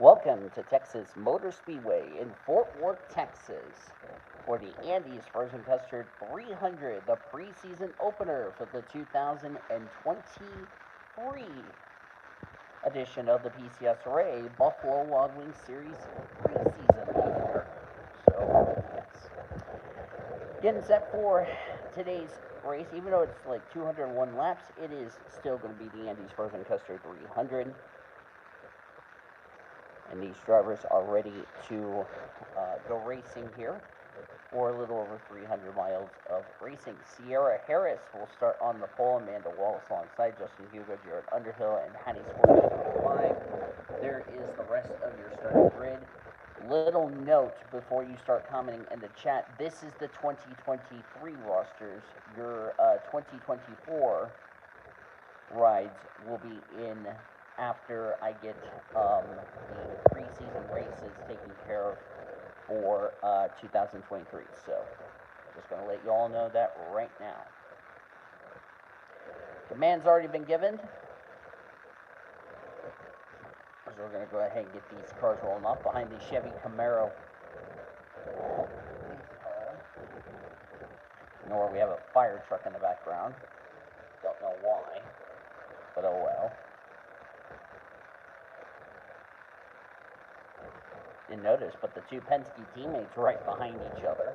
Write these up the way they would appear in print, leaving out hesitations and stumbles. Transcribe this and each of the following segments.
Welcome to Texas Motor Speedway in Fort Worth, Texas, for the Andes Frozen Custard 300, the preseason opener for the 2023 edition of the PCSRA Buffalo Wild Wings Series preseason opener. So, yes. Getting set for today's race, even though it's like 201 laps, it is still going to be the Andes Frozen Custard 300. And these drivers are ready to go racing here for a little over 300 miles of racing. Sierra Harris will start on the pole. Amanda Wallace alongside Justin Hugo, Jared Underhill, and Hattie Scorpion. There is the rest of your starting grid. Little note before you start commenting in the chat, this is the 2023 rosters. Your 2024 rides will be in after I get the preseason races taken care of for 2023. So I'm just going to let you all know that right now. Command's already been given. So we're going to go ahead and get these cars rolling off behind the Chevy Camaro. Nor we have a fire truck in the background. Don't know why, but oh well. Didn't notice, but the two Penske teammates right behind each other.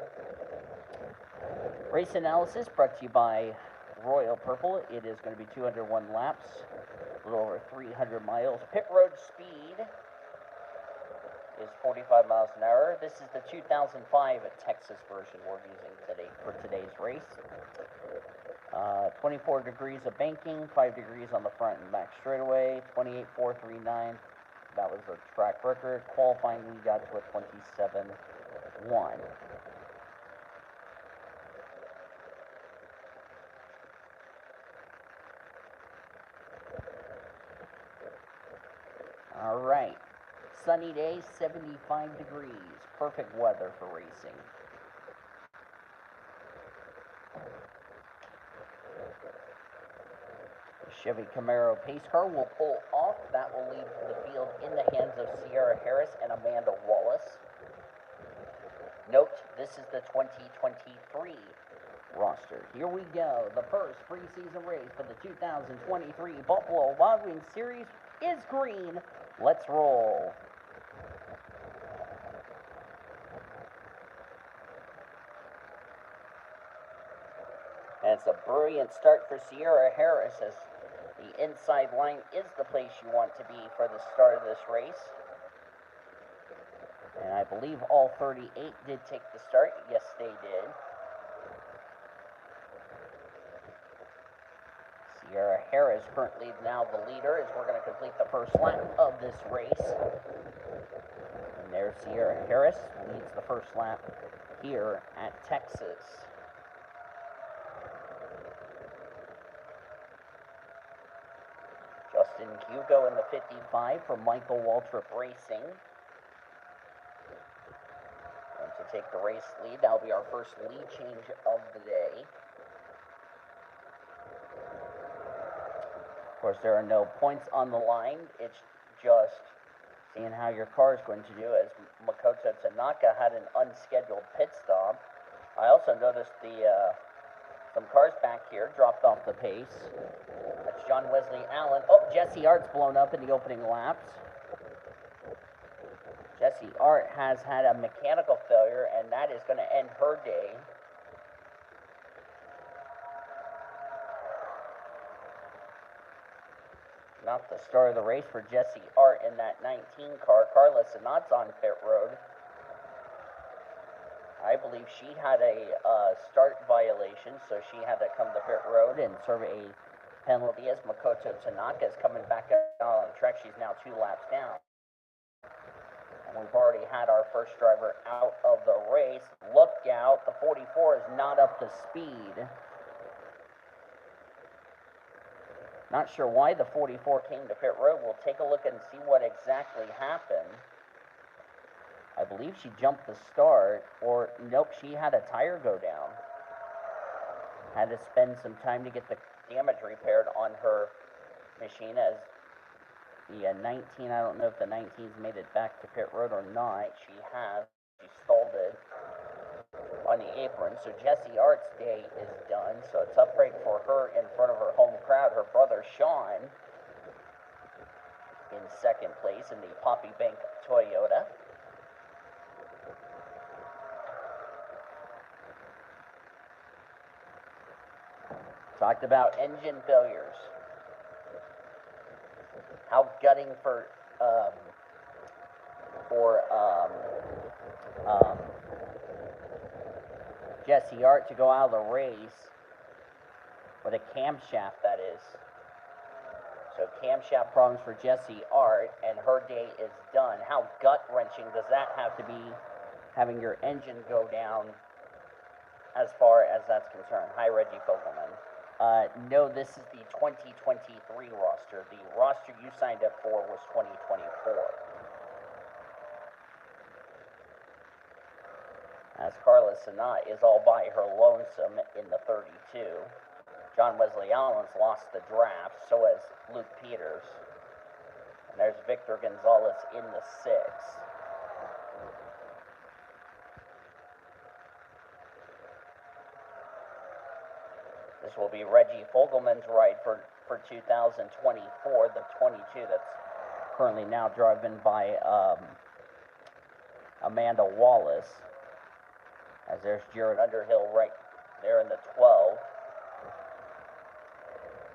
Race analysis brought to you by Royal Purple. It is going to be 201 laps, a little over 300 miles. Pit road speed is 45 miles an hour. This is the 2005 Texas version we're using today for today's race. 24 degrees of banking, 5 degrees on the front and back straightaway, 28.439. That was the track record. Qualifying, we got to a 27.1. All right. Sunny day, 75 degrees. Perfect weather for racing. Chevy Camaro pace car will pull off. That will leave the field in the hands of Sierra Harris and Amanda Wallace. Note, this is the 2023 roster. Here we go. The first preseason race for the 2023 Buffalo Wild Wings Series is green. Let's roll. And it's a brilliant start for Sierra Harris, as the inside line is the place you want to be for the start of this race. And I believe all 38 did take the start. Yes, they did. Sierra Harris currently now the leader as we're going to complete the first lap of this race. And there's Sierra Harris, leads the first lap here at Texas. Justin Hugo in the 55 for Michael Waltrip Racing. And to take the race lead, that'll be our first lead change of the day. Of course, there are no points on the line. It's just seeing how your car is going to do, as Makoto Tanaka had an unscheduled pit stop. I also noticed some cars back here dropped off the pace. That's John Wesley Allen. Oh, Jesse Art's blown up in the opening laps. Jesse Art has had a mechanical failure, and that is going to end her day. Not the start of the race for Jesse Art in that 19 car. Carla Sinat's on pit road. I believe she had a start violation, so she had to come to pit road and serve a penalty, as Makoto Tanaka is coming back out on the track. She's now 2 laps down. And we've already had our first driver out of the race. Look out, the 44 is not up to speed. Not sure why the 44 came to pit road. We'll take a look and see what exactly happened. I believe she jumped the start, or nope, she had a tire go down. Had to spend some time to get the damage repaired on her machine, as The 19, I don't know if the 19's made it back to pit road or not. She has. She stalled it on the apron. So Jesse Art's day is done. So it's upgrade for her in front of her home crowd. Her brother Sean in second place in the Poppy Bank Toyota. Talked about engine failures. How gutting for Jesse Art to go out of the race with a camshaft, that is. So camshaft problems for Jesse Art, and her day is done. How gut-wrenching does that have to be, having your engine go down as far as that's concerned? Hi, Reggie Fogelman. No, this is the 2023 roster. The roster you signed up for was 2024. As Carla Sanat is all by her lonesome in the 32. John Wesley Allen's lost the draft, so has Luke Peters. And there's Victor Gonzalez in the 6. This will be Reggie Fogelman's ride for 2024, the 22 that's currently now driven by Amanda Wallace. As there's Jared Underhill right there in the 12.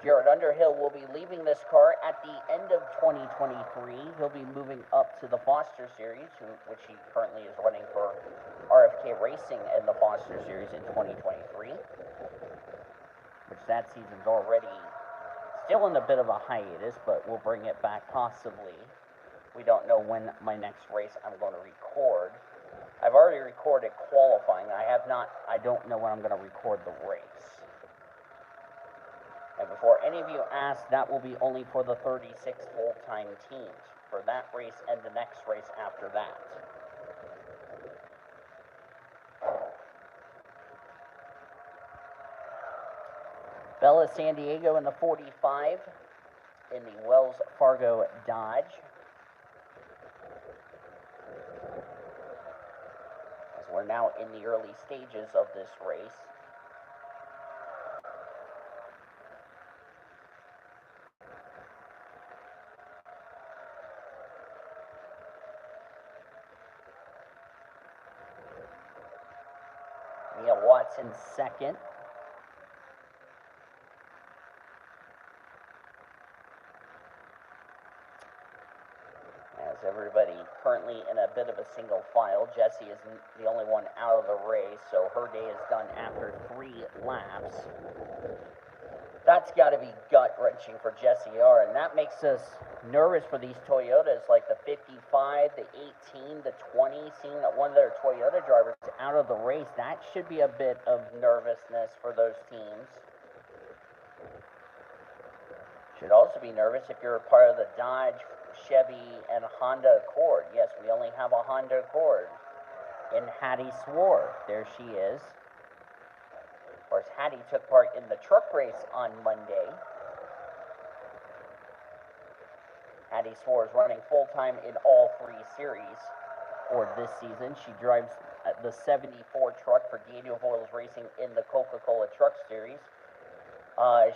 Jared Underhill will be leaving this car at the end of 2023. He'll be moving up to the Foster Series, which he currently is running for RFK Racing in the Foster Series in 2023. Which that season's already still in a bit of a hiatus, but we'll bring it back possibly. We don't know when my next race I'm going to record. I've already recorded qualifying. I don't know when I'm going to record the race. And before any of you ask, that will be only for the 36 full-time teams. For that race and the next race after that. Bella San Diego in the 45 in the Wells Fargo Dodge. As we're now in the early stages of this race. Mia Watson second. As everybody currently in a bit of a single file. Jessie is the only one out of the race, so her day is done after 3 laps. That's got to be gut-wrenching for Jessie R, and that makes us nervous for these Toyotas, like the 55, the 18, the 20, seeing that one of their Toyota drivers is out of the race. That should be a bit of nervousness for those teams. Should also be nervous if you're a part of the Dodge, Chevy, and Honda Accord. Yes, we only have a Honda Accord. In Hattie Swore, there she is. Of course, Hattie took part in the truck race on Monday. Hattie Swore is running full-time in all 3 series for this season. She drives the 74 truck for Daniel Voiles Racing in the Coca-Cola Truck Series.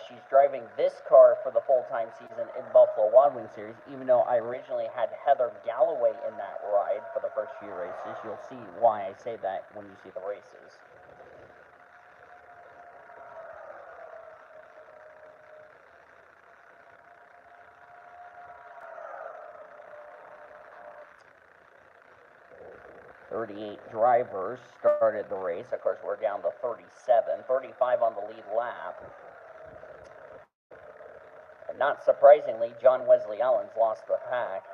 She's driving this car for the full-time season in Buffalo Wild Wings Series, even though I originally had Heather Galloway in that ride for the first few races. You'll see why I say that when you see the races. "38 drivers started the race. Of course, we're down to 37. 35 on the lead lap. And not surprisingly, John Wesley Allen's lost the pack.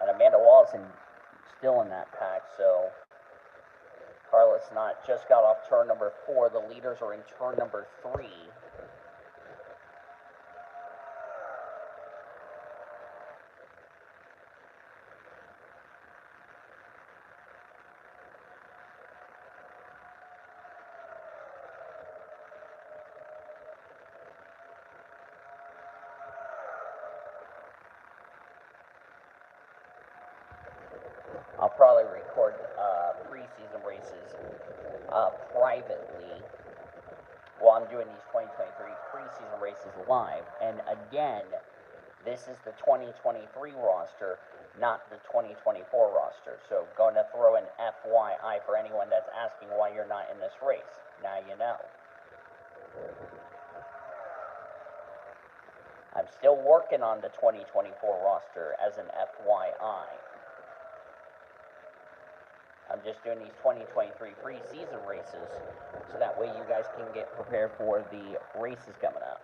And Amanda Wallace still in that pack, so Carla Snott just got off turn number 4. The leaders are in turn number 3. preseason races privately while I'm doing these 2023 preseason races live. And again, this is the 2023 roster, not the 2024 roster. So going to throw an FYI for anyone that's asking why you're not in this race. Now you know. I'm still working on the 2024 roster as an FYI. I'm just doing these 2023 preseason races so that way you guys can get prepared for the races coming up.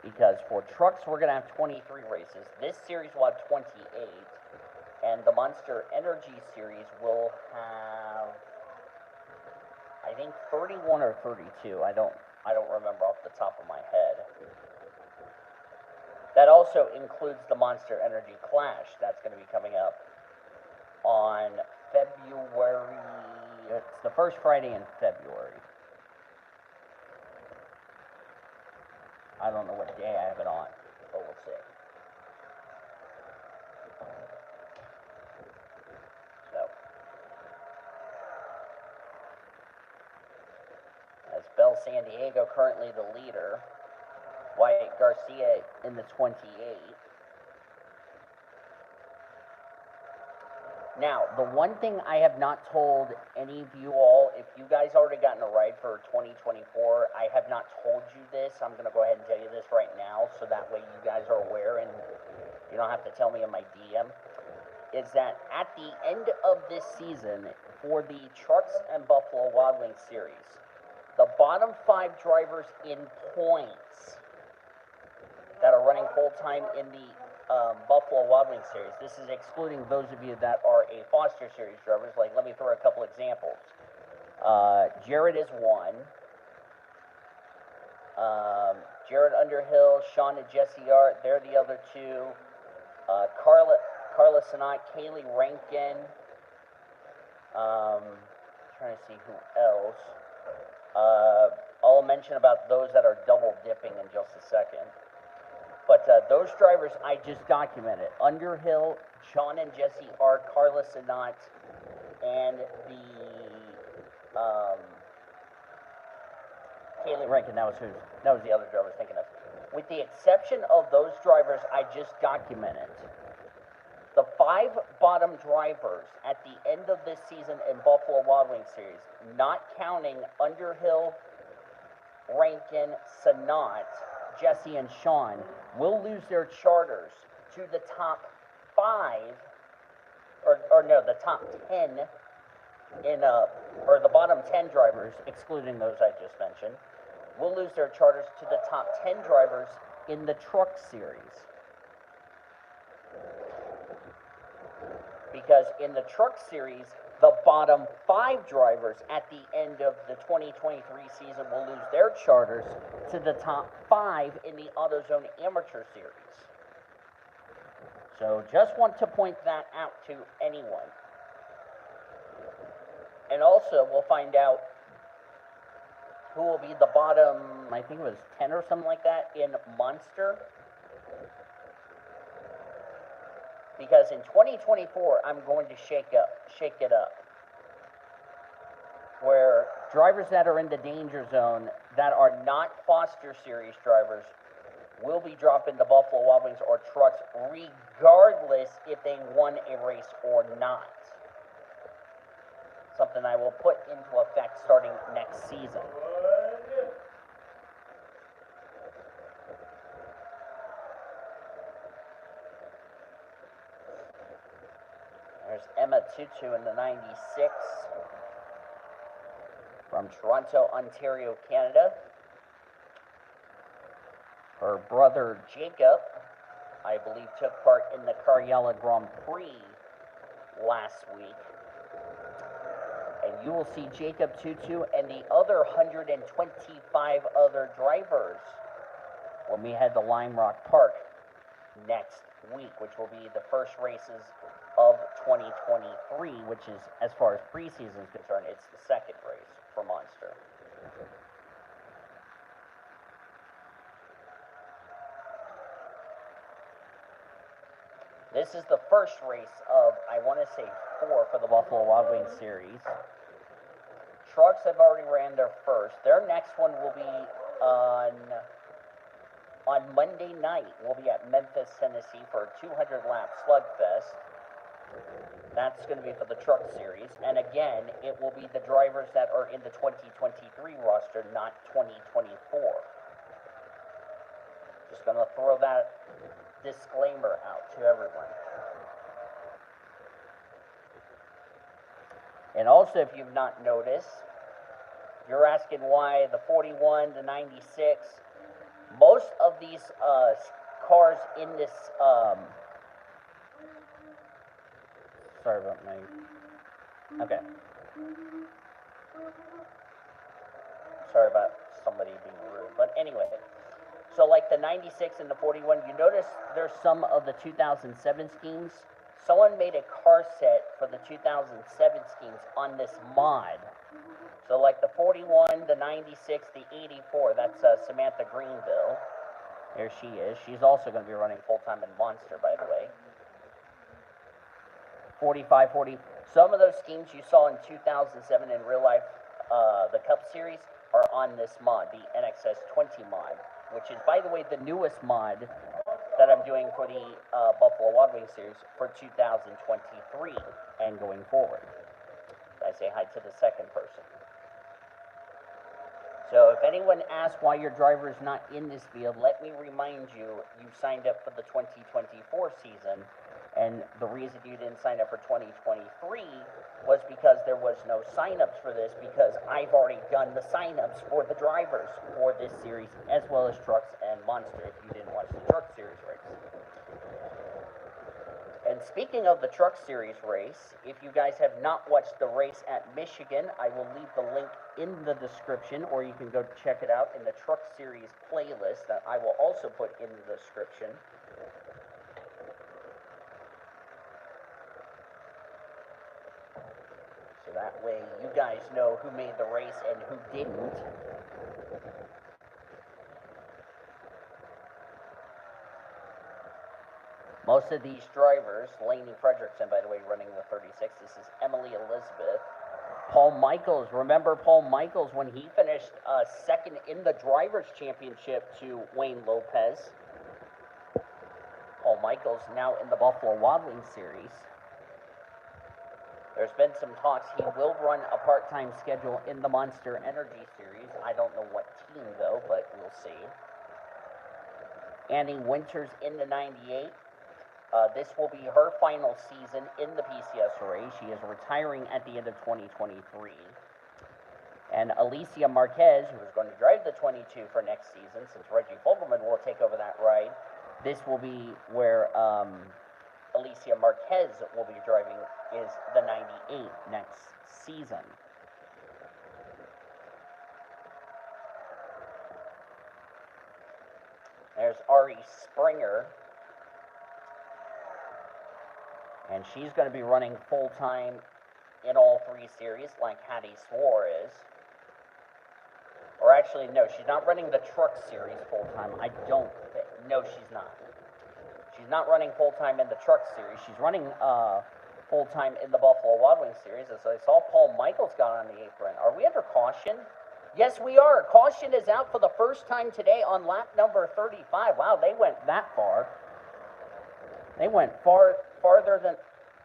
Because for trucks, we're going to have 23 races. This series will have 28. And the Monster Energy series will have, I think, 31 or 32. I don't remember off the top of my head. That also includes the Monster Energy Clash that's going to be coming up on February. It's the first Friday in February. I don't know what day I have it on, but we'll see. So, as Bell San Diego currently the leader, Wyatt Garcia in the 28. Now, the one thing I have not told any of you all, if you guys already gotten a ride for 2024, I have not told you this. I'm going to go ahead and tell you this right now, so that way you guys are aware and you don't have to tell me in my DM, is that at the end of this season, for the Trucks and Buffalo Wild Wings series, the bottom 5 drivers in points that are running full-time in the Buffalo Wild Wings series. This is excluding those of you that are a Foster Series drivers. Like, let me throw a couple examples. Jared is 1. Jared Underhill, Sean and Jesse Art, they're the other 2. Carla Sinat, Kaylee Rankin. Trying to see who else. I'll mention about those that are double dipping in just a second. But those drivers I just documented. Underhill, Sean and Jesse are Carla Sinat, and the Kaylee Rankin, that was the other driver I was thinking of. With the exception of those drivers I just documented, the 5 bottom drivers at the end of this season in Buffalo Wild Wings series, not counting Underhill, Rankin, Sinat, Jesse and Sean, will lose their charters to the top 5, or no, the top 10 in, or the bottom 10 drivers, excluding those I just mentioned, will lose their charters to the top 10 drivers in the Truck Series. Because in the Truck Series, the bottom 5 drivers at the end of the 2023 season will lose their charters to the top 5 in the AutoZone Amateur Series. So just want to point that out to anyone. And also, we'll find out who will be the bottom, I think it was 10 or something like that, in Monster. Because in 2024, I'm going to shake it up. Where drivers that are in the danger zone that are not Foster Series drivers will be dropping the Buffalo Wild Wings or Trucks regardless if they won a race or not. Something I will put into effect starting next season. There's Emma Tutu in the 96 from Toronto, Ontario, Canada. Her brother Jacob, I believe, took part in the Cariella Grand Prix last week. And you will see Jacob Tutu and the other 125 other drivers when we head to Lime Rock Park next week, which will be the first races of 2023, which is, as far as preseason is concerned, it's the second race for Monster. This is the first race of, I want to say, 4 for the Buffalo Wild Wings series. Trucks have already ran their first. Their next one will be on Monday night. We'll be at Memphis, Tennessee for a 200-lap slugfest. That's going to be for the truck series. And again, it will be the drivers that are in the 2023 roster, not 2024. Just going to throw that disclaimer out to everyone. And also, if you've not noticed, you're asking why the 41, the 96, most of these cars in this, sorry about my, okay. Sorry about somebody being rude, but anyway. So like the 96 and the 41, you notice there's some of the 2007 schemes. Someone made a car set for the 2007 schemes on this mod. So like the 41, the 96, the 84, that's Samantha Greenville. There she is. She's also going to be running full-time in Monster, by the way. 45, 40. Some of those schemes you saw in 2007 in real life, the Cup Series, are on this mod, the NXS 20 mod, which is, by the way, the newest mod that I'm doing for the Buffalo Wild Wings series for 2023 and going forward. I say hi to the second person. So if anyone asks why your driver is not in this field, let me remind you, you signed up for the 2024 season, and the reason you didn't sign up for 2023 was because there was no signups for this, because I've already done the signups for the drivers for this series, as well as trucks and Monster, if you didn't watch the truck series race. And speaking of the truck series race, if you guys have not watched the race at Michigan, I will leave the link in the description, or you can go check it out in the truck series playlist that I will also put in the description. So that way you guys know who made the race and who didn't. Most of these drivers, Lainey Fredrickson, by the way, running the 36. This is Emily Elizabeth. Paul Michaels, remember Paul Michaels when he finished second in the Drivers' Championship to Wayne Lopez. Paul Michaels now in the Buffalo Wild Wings series. There's been some talks he will run a part-time schedule in the Monster Energy series. I don't know what team though, but we'll see. Annie Winters in the 98. This will be her final season in the PCSRA. She is retiring at the end of 2023. And Alicia Marquez, who is going to drive the 22 for next season, since Reggie Fogelman will take over that ride, this will be where Alicia Marquez will be driving, is the 98 next season. There's Ari Springer. And she's going to be running full-time in all 3 series, like Hattie Swore is. Or actually, no, she's not running the truck series full-time. I don't think. No, she's not. She's not running full-time in the truck series. She's running full-time in the Buffalo Wild Wings series. As I saw Paul Michaels got on the apron. Are we under caution? Yes, we are. Caution is out for the first time today on lap number 35. Wow, they went that far. They went farther than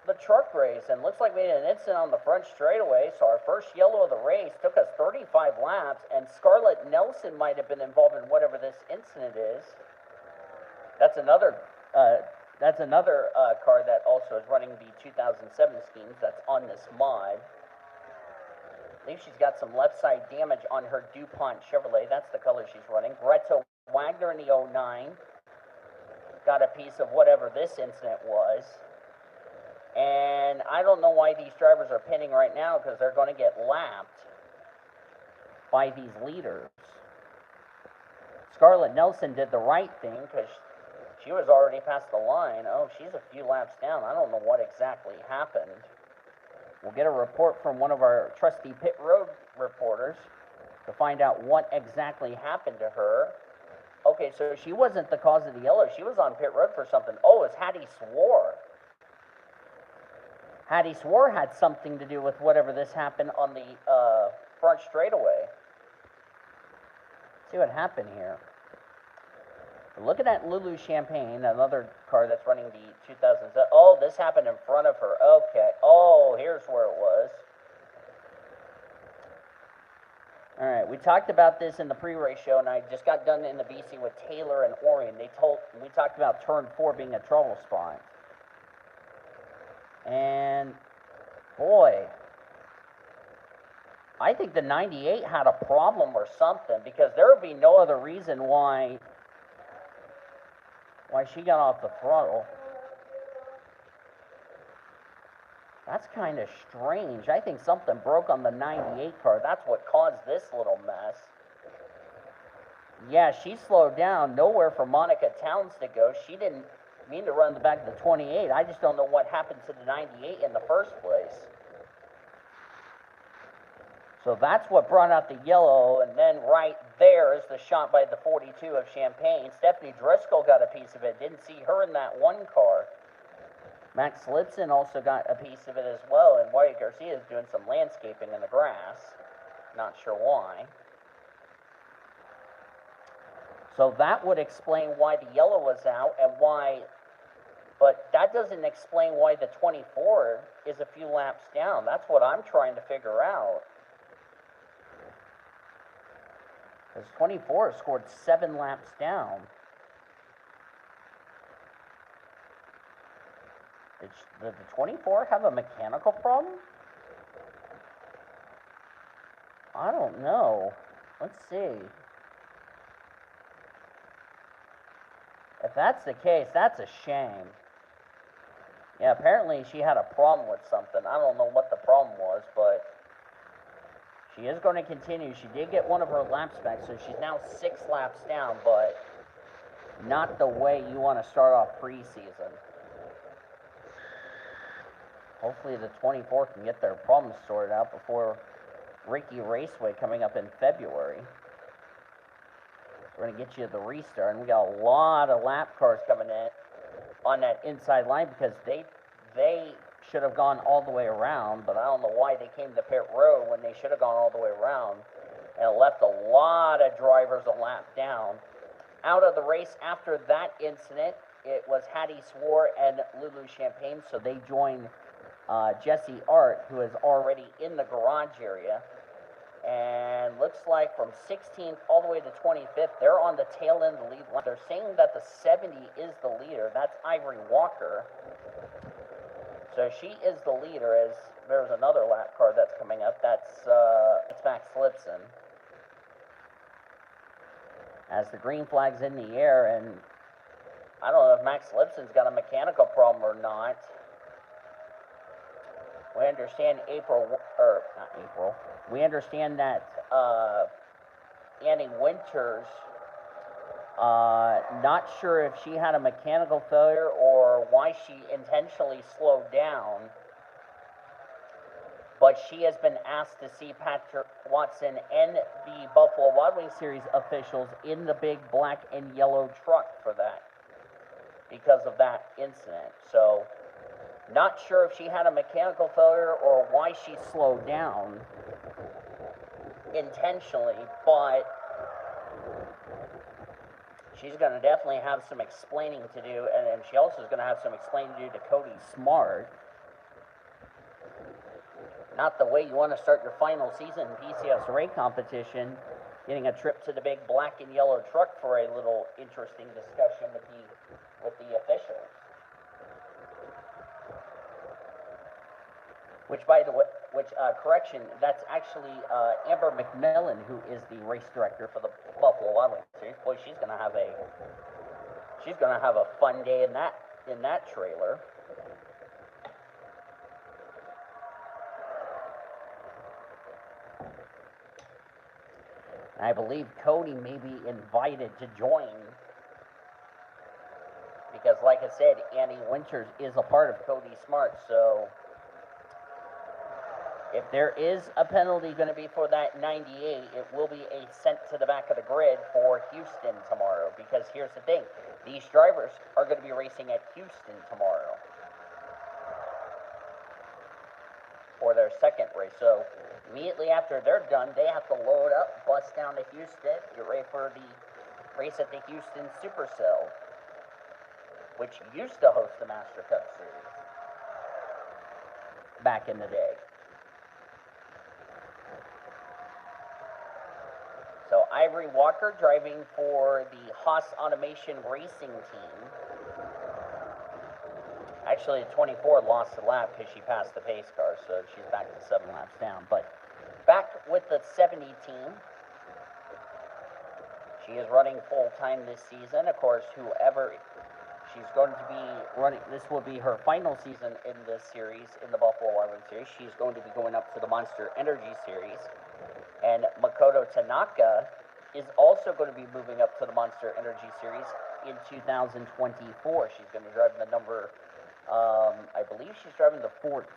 the truck race, and looks like we had an incident on the front straightaway. So our first yellow of the race took us 35 laps, and Scarlett Nelson might have been involved in whatever this incident is. That's another car that also is running the 2007 schemes that's on this mod. I believe she's got some left side damage on her DuPont Chevrolet. That's the color she's running. Greta Wagner in the 09. Got a piece of whatever this incident was. And I don't know why these drivers are pinning right now, because they're going to get lapped by these leaders. Scarlett Nelson did the right thing because she was already past the line. Oh, she's a few laps down. I don't know what exactly happened. We'll get a report from one of our trusty pit road reporters to find out what exactly happened to her. Okay, so she wasn't the cause of the yellow. She was on pit road for something. Oh, it's Hattie Swore. Hattie swore had something to do with whatever this happened on the front straightaway. See what happened here. We're looking at Lulu Champagne, another car that's running the 2000s. Oh, this happened in front of her. Okay. Oh, here's where it was. All right, we talked about this in the pre-race show, and I just got done in the BC with Taylor and Orion. We talked about turn 4 being a trouble spot. And boy, I think the 98 had a problem or something, because there would be no other reason why she got off the throttle. That's kind of strange. I think something broke on the 98 car. That's what caused this little mess. Yeah, she slowed down. Nowhere for Monica Towns to go. She didn't mean to run the back of the 28. I just don't know what happened to the 98 in the first place. So that's what brought out the yellow, and then right there is the shot by the 42 of Champagne. Stephanie Driscoll got a piece of it. Didn't see her in that one car. Max Lipson also got a piece of it as well, and Wyatt Garcia is doing some landscaping in the grass. Not sure why. So that would explain why the yellow was out and why, but that doesn't explain why the 24 is a few laps down. That's what I'm trying to figure out. Because 24 scored 7 laps down. Did the 24 have a mechanical problem? I don't know. Let's see. If that's the case, that's a shame. Yeah, apparently she had a problem with something. I don't know what the problem was, but she is going to continue. She did get one of her laps back, so she's now 6 laps down, but not the way you want to start off preseason. Hopefully the 24 can get their problems sorted out before Ricky Raceway coming up in February. We're going to get you the restart, and we got a lot of lap cars coming in on that inside line because they should have gone all the way around, but I don't know why they came to pit road when they should have gone all the way around, and it left a lot of drivers a lap down. Out of the race after that incident, it was Hattie Swore and Lulu Champagne, so they joined Jesse Art, who is already in the garage area. And looks like from 16th all the way to 25th, they're on the tail end of the lead line. They're saying that the 70 is the leader. That's Ivory Walker. So she is the leader, as there's another lap car that's coming up. That's Max Lipson. As the green flag's in the air, and I don't know if Max Lipson's got a mechanical problem or not. We understand we understand that Annie Winters, not sure if she had a mechanical failure or why she intentionally slowed down, but she has been asked to see Patrick Watson and the Buffalo Wild Wings Series officials in the big black and yellow truck for that, because of that incident. So, not sure if she had a mechanical failure or why she slowed down intentionally, but she's going to definitely have some explaining to do, and she also is going to have some explaining to do to Cody Smart. Not the way you want to start your final season PCSRA competition, getting a trip to the big black and yellow truck for a little interesting discussion with the officials. Which, by the way, correction, that's actually Amber McMillan, who is the race director for the Buffalo Wild Wings Series. Boy, she's gonna have a fun day in that trailer. I believe Cody may be invited to join, because, like I said, Annie Winters is a part of Cody Smart, so if there is a penalty going to be for that 98, it will be a sent to the back of the grid for Houston tomorrow. Because here's the thing, these drivers are going to be racing at Houston tomorrow. for their second race. So immediately after they're done, they have to load up, bust down to Houston, get ready for the race at the Houston Supercell, which used to host the Master Cup Series back in the day. So Ivory Walker driving for the Haas Automation Racing Team. Actually, 24 lost a lap because she passed the pace car, so she's back to 7 laps down. But back with the 70 team. She is running full-time this season. Of course, whoever she's going to be running, this will be her final season in this series, in the Buffalo Wild Wings Series. She's going to be going up to the Monster Energy Series. And Makoto Tanaka is also going to be moving up to the Monster Energy Series in 2024. She's going to be driving the number, I believe she's driving the 14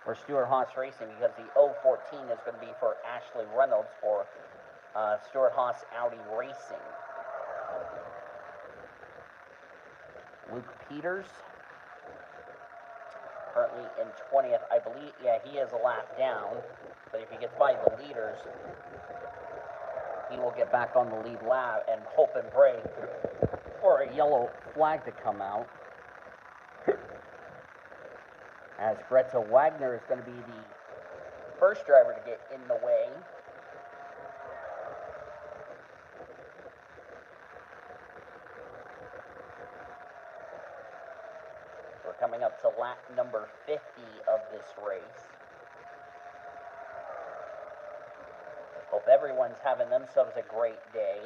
for Stuart Haas Racing, because the 014 is going to be for Ashley Reynolds for Stuart Haas Audi Racing. Luke Peters, currently in 20th, I believe. Yeah, he is a lap down, but if he gets by the leaders, he will get back on the lead lap and hope and pray for a yellow flag to come out. As Greta Wagner is going to be the first driver to get in the way. We're coming up to lap number 50 of this race. Hope everyone's having themselves a great day.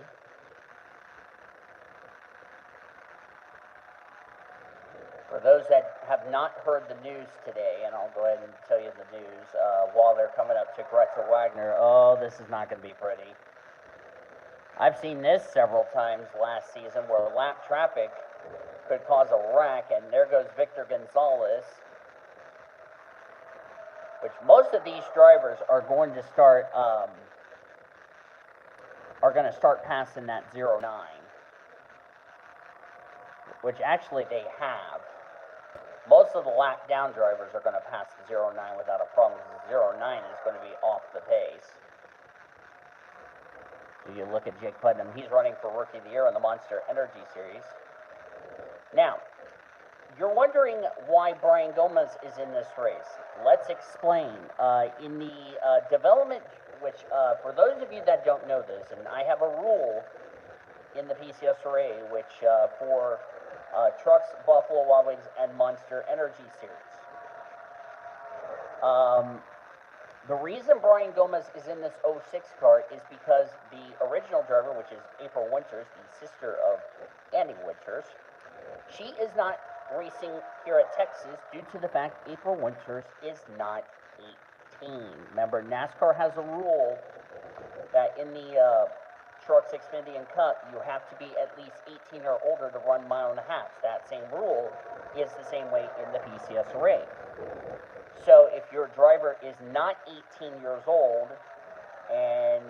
For those that have not heard the news today, and I'll go ahead and tell you the news, while they're coming up to Greta Wagner, oh, this is not going to be pretty. I've seen this several times last season where lap traffic could cause a wreck, and there goes Victor Gonzalez, which most of these drivers are going to start passing that 09, which actually they have. Most of the lap down drivers are going to pass the 09 without a problem. The 09 is going to be off the pace. So you look at Jake Putnam, he's running for Rookie of the Year in the Monster Energy Series. Now, you're wondering why Brian Gomez is in this race. Let's explain. In the development, which for those of you that don't know this, and I have a rule in the PCSRA, which for trucks, Buffalo Wild Wings, and Monster Energy Series. The reason Brian Gomez is in this 06 car is because the original driver, which is April Winters, the sister of Annie Winters, she is not racing here at Texas due to the fact April Winters is not 18. Remember, NASCAR has a rule that in the Trucks Xfinity and Cup, you have to be at least 18 or older to run mile and a half. That same rule is the same way in the PCSRA. So if your driver is not 18 years old and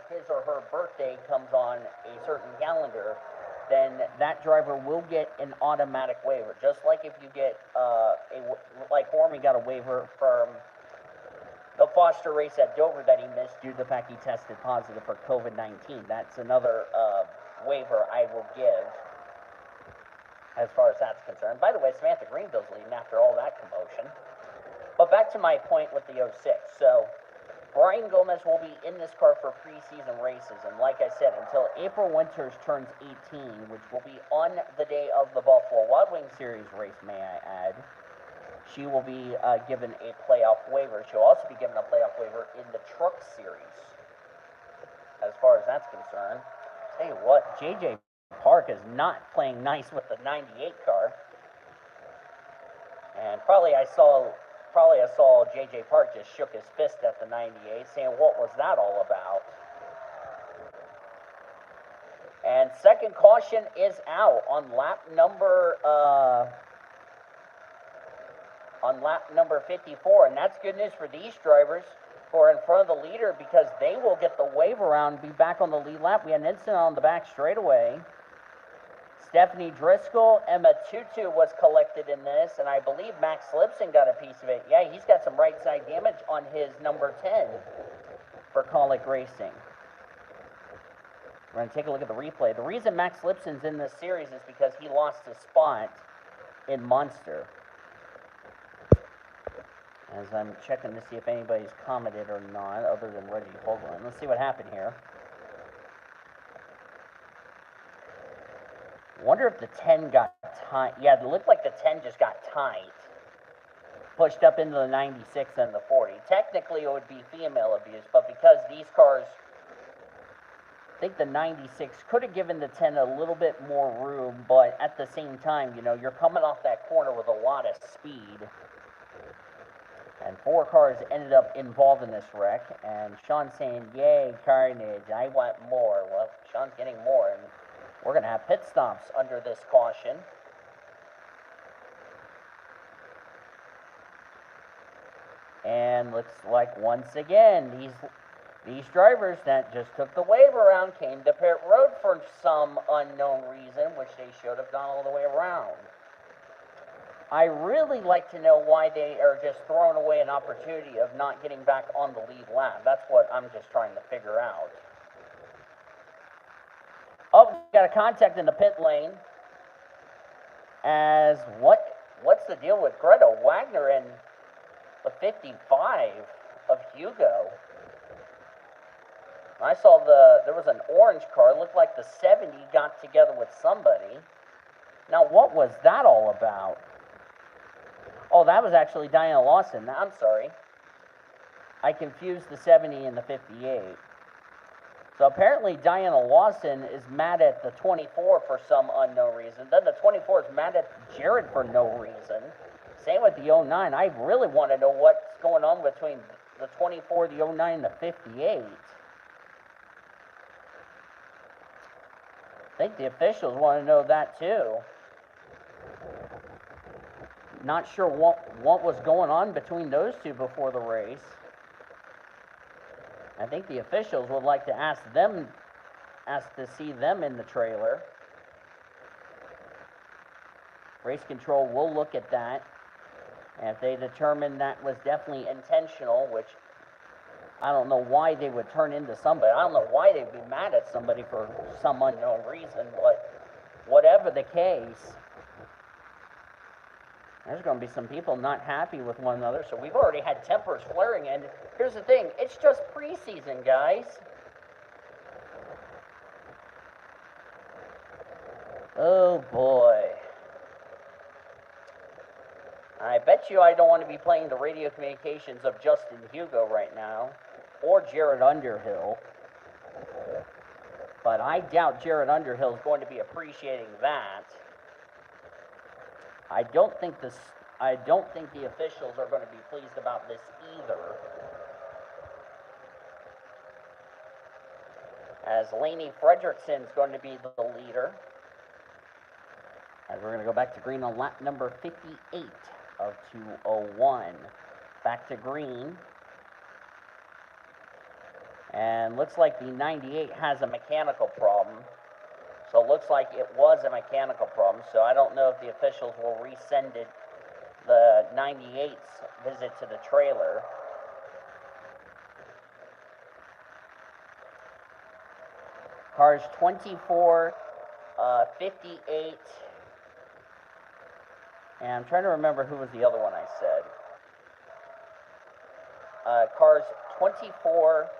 his or her birthday comes on a certain calendar, then that driver will get an automatic waiver. Just like if you get like Hormy got a waiver from the Foster race at Dover that he missed due to the fact he tested positive for COVID-19. That's another waiver I will give as far as that's concerned. By the way, Samantha Greenville's leading after all that commotion. But back to my point with the 06. So Brian Gomez will be in this car for preseason races. And like I said, until April Winters turns 18, which will be on the day of the Buffalo Wild Wings Series race, may I add, she will be given a playoff waiver. She'll also be given a playoff waiver in the Truck Series, as far as that's concerned. Tell you what, J.J. Park is not playing nice with the 98 car. And probably I saw J.J. Park just shook his fist at the 98, saying, what was that all about? And second caution is out on lap number 54, and that's good news for these drivers who are in front of the leader, because they will get the wave around and be back on the lead lap. We had an incident on the back straightaway. Stephanie Driscoll, Emma Tutu was collected in this, and I believe Max Lipson got a piece of it. Yeah, he's got some right side damage on his number 10 for Colic Racing. We're going to take a look at the replay. The reason Max Lipson's in this series is because he lost his spot in Munster. As I'm checking to see if anybody's commented or not, other than Reggie Hoagland. Let's see what happened here. Wonder if the 10 got tight. Yeah, it looked like the 10 just got tight. Pushed up into the 96 and the 40. Technically, it would be female abuse, but because these cars, I think the 96 could have given the 10 a little bit more room, but at the same time, you know, you're coming off that corner with a lot of speed. And 4 cars ended up involved in this wreck, and Sean's saying, yay, carnage, I want more. Well, Sean's getting more, and we're going to have pit stops under this caution. And looks like once again, these drivers that just took the wave around came to pit road for some unknown reason, which they should have gone all the way around. I really like to know why they are just throwing away an opportunity of not getting back on the lead lap. That's what I'm just trying to figure out. Oh, got a contact in the pit lane. As what's the deal with Greta Wagner and the 55 of Hugo? I saw there was an orange car. It looked like the 70 got together with somebody. Now, what was that all about? Oh, that was actually Diana Lawson. I'm sorry. I confused the 70 and the 58. So apparently Diana Lawson is mad at the 24 for some unknown reason. Then the 24 is mad at Jared for no reason. Same with the 09. I really want to know what's going on between the 24, the 09, and the 58. I think the officials want to know that too. Not sure what was going on between those two before the race. I think the officials would like to ask to see them in the trailer. Race control will look at that. And if they determine that was definitely intentional, which I don't know why they would turn into somebody. I don't know why they'd be mad at somebody for some unknown reason, but whatever the case, there's going to be some people not happy with one another, so we've already had tempers flaring, and here's the thing, it's just preseason, guys. Oh, boy. I bet you I don't want to be playing the radio communications of Justin Hugo right now, or Jared Underhill. But I doubt Jared Underhill is going to be appreciating that. I don't think the officials are going to be pleased about this either. As Lainey Fredrickson is going to be the leader. As we're going to go back to green on lap number 58 of 2:01. Back to green. And looks like the 98 has a mechanical problem. So it looks like it was a mechanical problem. So I don't know if the officials will resend it, the 98's visit to the trailer. Cars 24, 58, and I'm trying to remember who was the other one I said. Cars 24,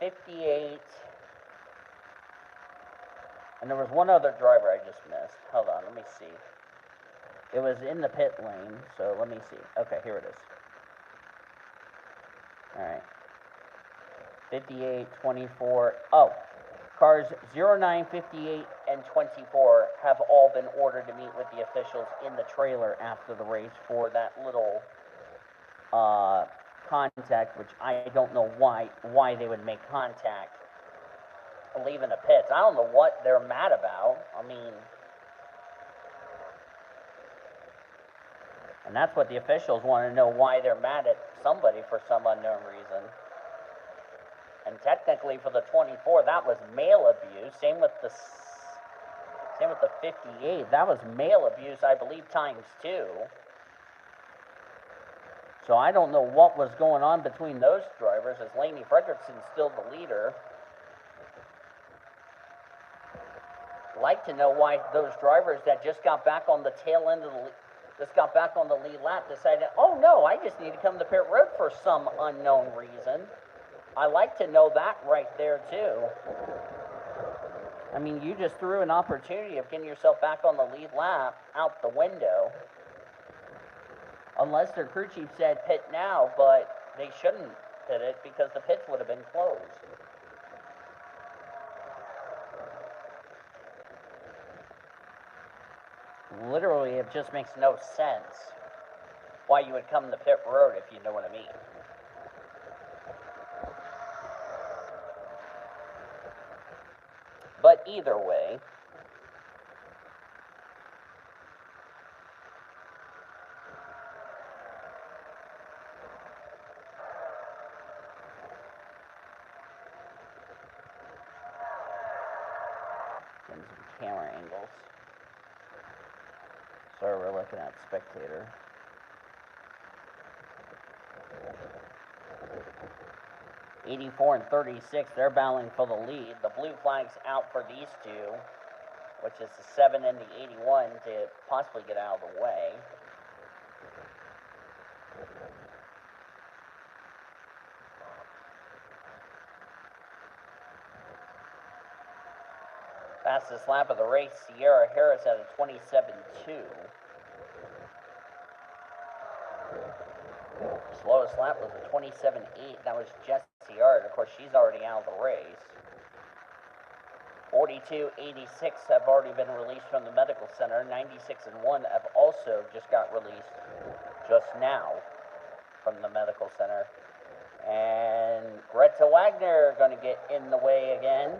58, and there was one other driver I just missed. Hold on, let me see. It was in the pit lane, so let me see. Okay, here it is. All right. 58, 24. Oh, cars 09, 58, and 24 have all been ordered to meet with the officials in the trailer after the race for that little contact, which I don't know why they would make contact leaving the pits. I don't know what they're mad about. I mean, and that's what the officials want to know, why they're mad at somebody for some unknown reason. And technically for the 24, that was male abuse. Same with the Same with the 58. That was male abuse, I believe, times 2. So I don't know what was going on between those drivers, as Laney Fredrickson's still the leader. Like to know why those drivers that just got back on the tail end of the lead lap decided, oh no, I just need to come to pit road for some unknown reason. I like to know that right there too. I mean, you just threw an opportunity of getting yourself back on the lead lap out the window. Unless their crew chief said pit now, but they shouldn't pit it because the pits would have been closed. Literally, it just makes no sense why you would come to pit road, if you know what I mean. But either way, getting some camera angles. So we're looking at spectator. '84 and 36, they're battling for the lead. The blue flag's out for these two, which is the 7 and the 81 to possibly get out of the way. Fastest lap of the race, Sierra Harris at a 27.2. Slowest lap was a 27.8. That was Jessie Yard. Of course, she's already out of the race. 42.86 have already been released from the medical center. 96 and 1 have also just got released just now from the medical center. And Greta Wagner going to get in the way again.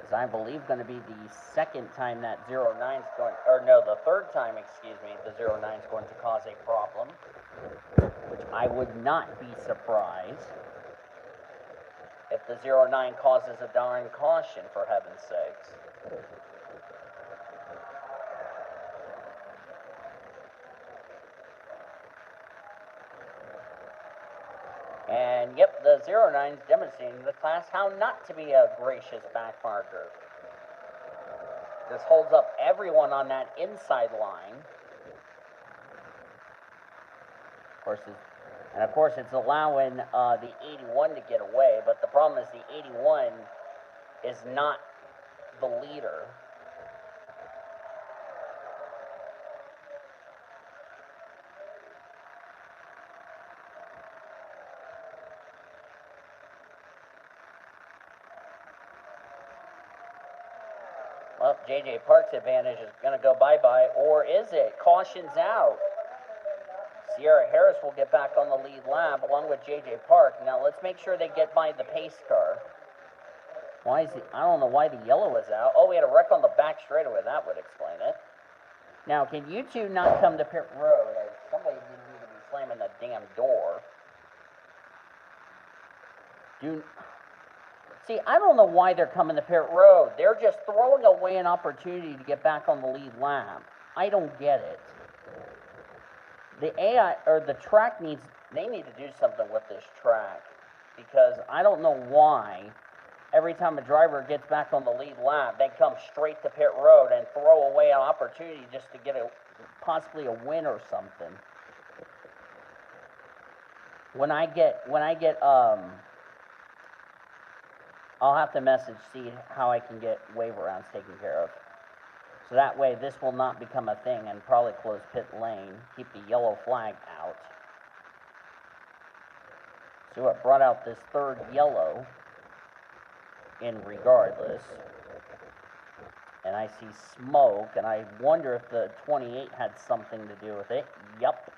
Is I believe going to be the second time that 09's going, or no, the third time, excuse me, the 09's going to cause a problem, which I would not be surprised if the 09 causes a darn caution, for heaven's sakes. And yep, the 09's demonstrating to the class how not to be a gracious back marker. This holds up everyone on that inside line. Of course, it's allowing the 81 to get away, but the problem is the 81 is not the leader. Well, J.J. Park's advantage is going to go bye-bye, or is it? Caution's out. Sierra Harris will get back on the lead lap along with J.J. Park. Now, let's make sure they get by the pace car. I don't know why the yellow is out. Oh, we had a wreck on the back straightaway. That would explain it. Now, can you two not come to pit road? Somebody didn't need to be slamming the damn door. See, I don't know why they're coming to pit road. They're just throwing away an opportunity to get back on the lead lap. I don't get it. The AI, or the track they need to do something with this track, because I don't know why every time a driver gets back on the lead lap, they come straight to pit road and throw away an opportunity just to get possibly a win or something. I'll have to see how I can get waiver rounds taken care of. So that way this will not become a thing and probably close pit lane, keep the yellow flag out. So what brought out this third yellow in regardless. And I see smoke, and I wonder if the 28 had something to do with it. Yup.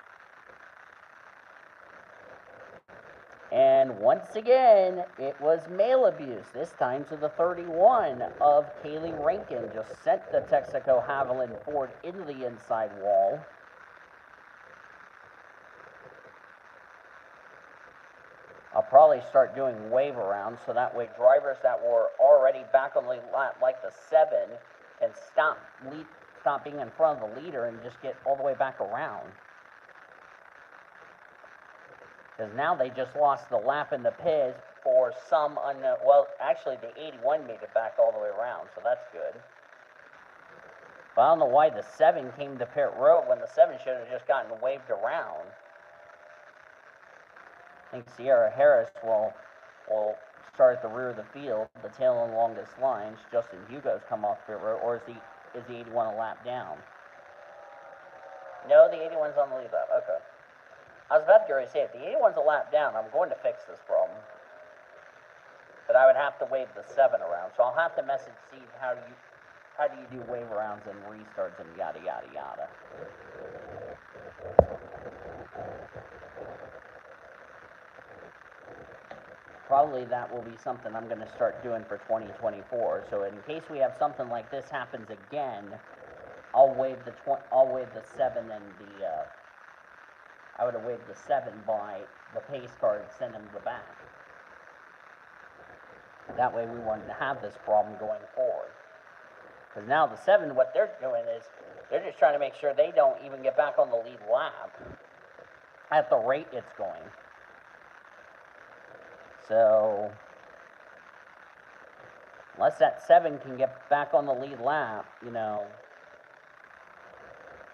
And once again, it was male abuse, this time to the 31 of Kaylee Rankin. Just sent the Texaco Haviland Ford into the inside wall. I'll probably start doing wave arounds, so that way drivers that were already back on the lead lap, like the 7, can stop being in front of the leader and just get all the way back around. Because now they just lost the lap in the pits for some unknown. Well, actually, the 81 made it back all the way around, so that's good. But I don't know why the 7 came to pit road when the 7 should have just gotten waved around. I think Sierra Harris will start at the rear of the field, the tail and longest lines. Justin Hugo's come off pit road, or is the 81 a lap down? No, the 81's on the lead lap. Okay. I was about to say, if the 81's a lap down, I'm going to fix this problem. But I would have to wave the 7 around, so I'll have to message Steve how do you do wave arounds and restarts and yada yada yada. Probably that will be something I'm going to start doing for 2024. So in case we have something like this happens again, I'll wave the 7 and I would have waved the 7 by the pace car and send him to the back. That way we wouldn't have this problem going forward. Because now the 7, what they're doing is they're just trying to make sure they don't even get back on the lead lap at the rate it's going. So, unless that 7 can get back on the lead lap, you know,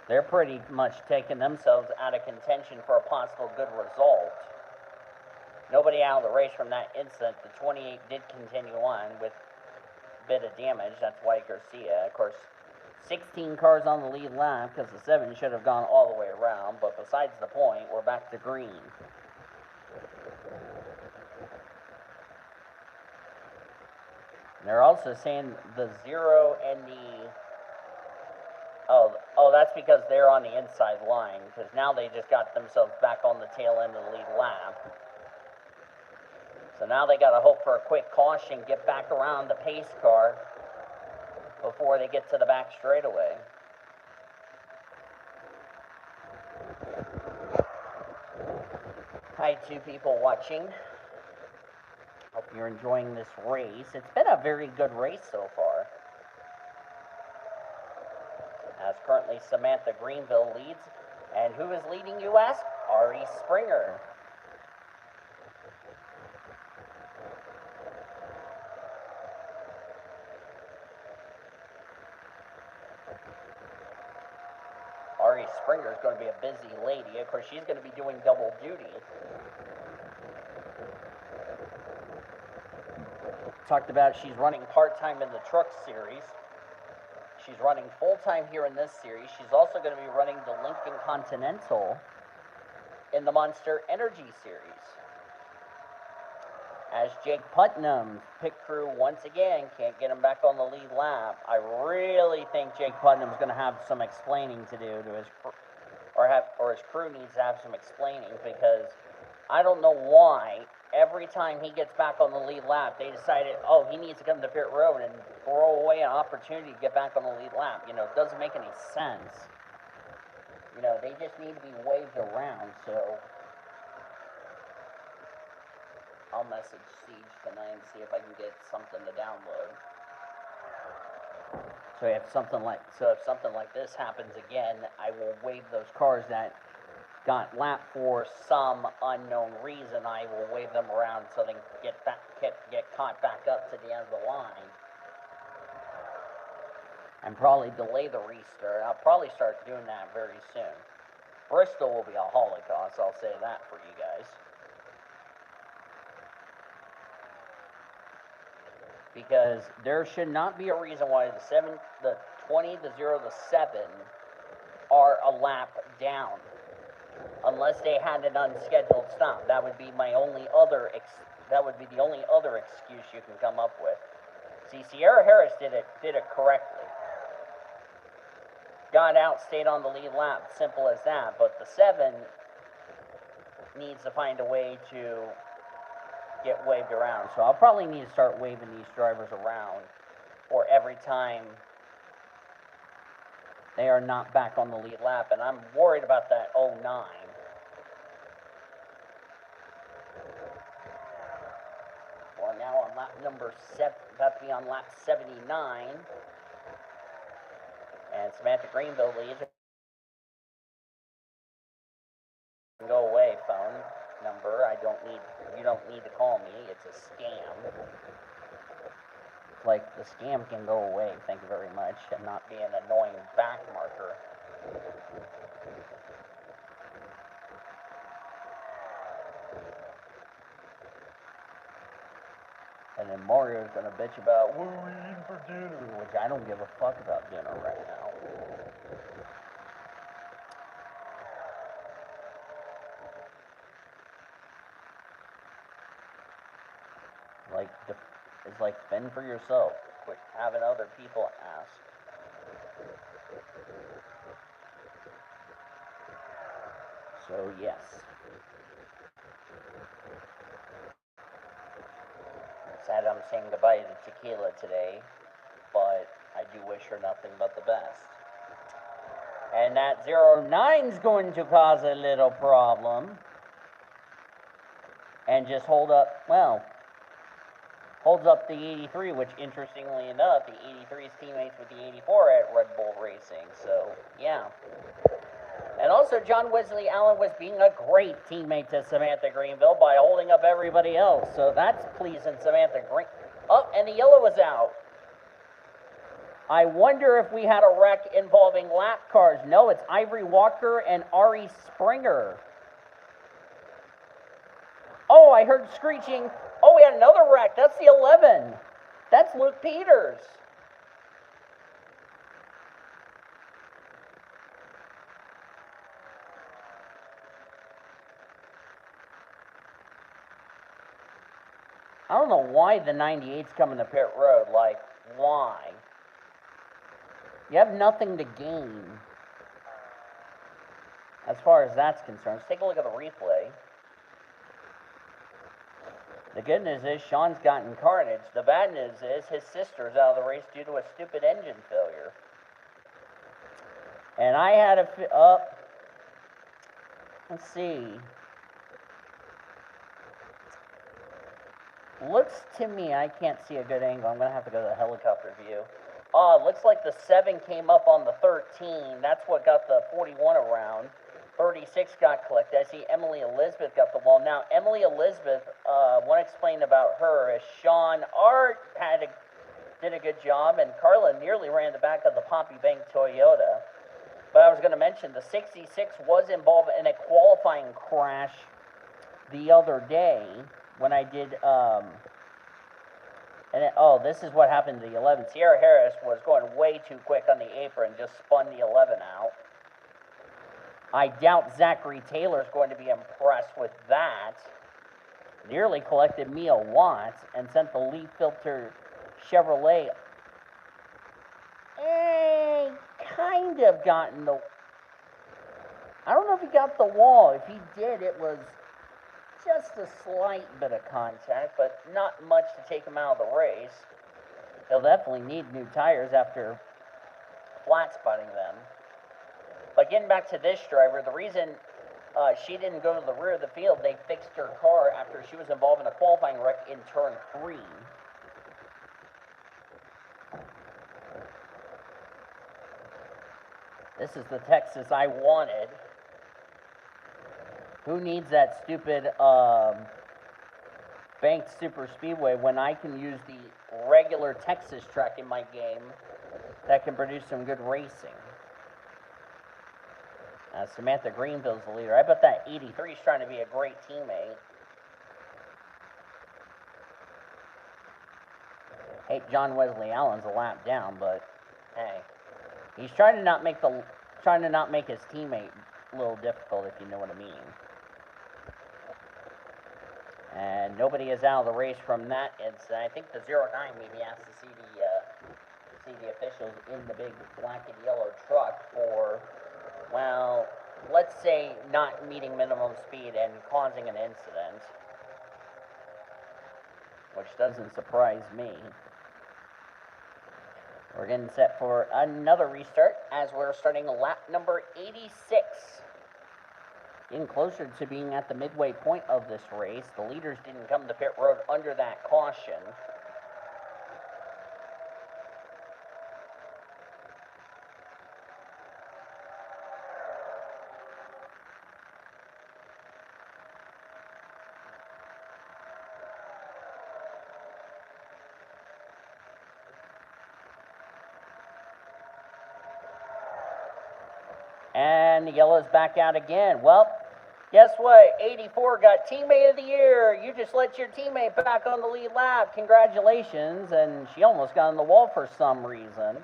they're pretty much taking themselves out of contention for a possible good result. Nobody out of the race from that incident. The 28 did continue on with a bit of damage. That's White Garcia. Of course, 16 cars on the lead lap because the 7 should have gone all the way around. But besides the point, we're back to green. And they're also saying the 0 and the... Oh, that's because they're on the inside line. Because now they just got themselves back on the tail end of the lead lap. So now they got to hope for a quick caution, get back around the pace car before they get to the back straightaway. Hi, 2 people watching. Hope you're enjoying this race. It's been a very good race so far. As currently Samantha Greenville leads. And who is leading, you ask? Ari Springer. Ari Springer is going to be a busy lady. Of course, she's going to be doing double duty. Talked about she's running part-time in the truck series. She's running full-time here in this series. She's also going to be running the Lincoln Continental in the Monster Energy series. As Jake Putnam's pit crew once again can't get him back on the lead lap. I really think Jake Putnam's going to have some explaining to do to his or his crew needs to have some explaining, because I don't know why every time he gets back on the lead lap, they decided, oh, he needs to come to pit road and throw away an opportunity to get back on the lead lap. You know, it doesn't make any sense. You know, they just need to be waved around, so I'll message Siege tonight and see if I can get something to download. So if something like this happens again, I will wave those cars that got lapped for some unknown reason. I will wave them around so they can get caught back up to the end of the line. And probably delay the restart. I'll probably start doing that very soon. Bristol will be a holocaust, I'll say that for you guys. Because there should not be a reason why the 20, the 0, the 7 are a lap down. Unless they had an unscheduled stop. That would be my only other the only other excuse you can come up with. See, Sierra Harris did it correctly. Got out, stayed on the lead lap, simple as that. But the 7 needs to find a way to get waved around. So I'll probably need to start waving these drivers around for every time they are not back on the lead lap. And I'm worried about that 09. now on lap number 7, about to be on lap 79. And Samantha Greenville leads. Go away, phone number. You don't need to call me. It's a scam. Like, the scam can go away, thank you very much, and not be an annoying back marker. And then Mario's gonna bitch about, what are we eating for dinner? Which I don't give a fuck about dinner right now. It's like fend for yourself. Quit having other people ask. So yes. Sad I'm saying goodbye to Tequila today, but I do wish her nothing but the best. And that 09's going to cause a little problem. And just holds up the 83, which interestingly enough, the 83's teammates with the 84 at Red Bull Racing. So, yeah. And also, John Wesley Allen was being a great teammate to Samantha Greenville by holding up everybody else. So that's pleasing Samantha Green. Oh, and the yellow was out. I wonder if we had a wreck involving lap cars. No, it's Ivory Walker and Ari Springer. Oh, I heard screeching. Oh, we had another wreck. That's the 11. That's Luke Peters. I don't know why the 98's coming to pit road. Like, why? You have nothing to gain as far as that's concerned. Let's take a look at the replay. The good news is Sean's gotten carnage. The bad news is his sister's out of the race due to a stupid engine failure. And I had a... let's see. Looks to me, I can't see a good angle. I'm going to have to go to the helicopter view. Looks like the 7 came up on the 13. That's what got the 41 around. 36 got clicked. I see Emily Elizabeth got the wall. Now, Emily Elizabeth, want to explain about her is Sean Art did a good job, and Carla nearly ran the back of the Poppy Bank Toyota. But I was going to mention, the 66 was involved in a qualifying crash the other day when I did, this is what happened to the 11. Sierra Harris was going way too quick on the apron, just spun the 11 out. I doubt Zachary Taylor's going to be impressed with that. Nearly collected Mia Watts and sent the leaf filter Chevrolet. Kind of gotten the... I don't know if he got the wall. If he did, it was just a slight bit of contact, but not much to take him out of the race. He'll definitely need new tires after flat spotting them. But getting back to this driver, the reason she didn't go to the rear of the field, they fixed her car after she was involved in a qualifying wreck in turn 3. This is the Texas I wanted. Who needs that stupid banked super speedway when I can use the regular Texas track in my game that can produce some good racing? Samantha Greenville's the leader. I bet that 83 is trying to be a great teammate. Hey, John Wesley Allen's a lap down, but hey, he's trying to not make his teammate a little difficult, if you know what I mean. And nobody is out of the race from that incident. I think the 09 maybe has to see the officials in the big black and yellow truck for, well, let's say not meeting minimum speed and causing an incident, which doesn't surprise me. We're getting set for another restart as we're starting lap number 86. Getting closer to being at the midway point of this race. The leaders didn't come to pit road under that caution. And the yellow's back out again. Well, guess what? 84 got Teammate of the Year. You just let your teammate back on the lead lap. Congratulations. And she almost got on the wall for some reason.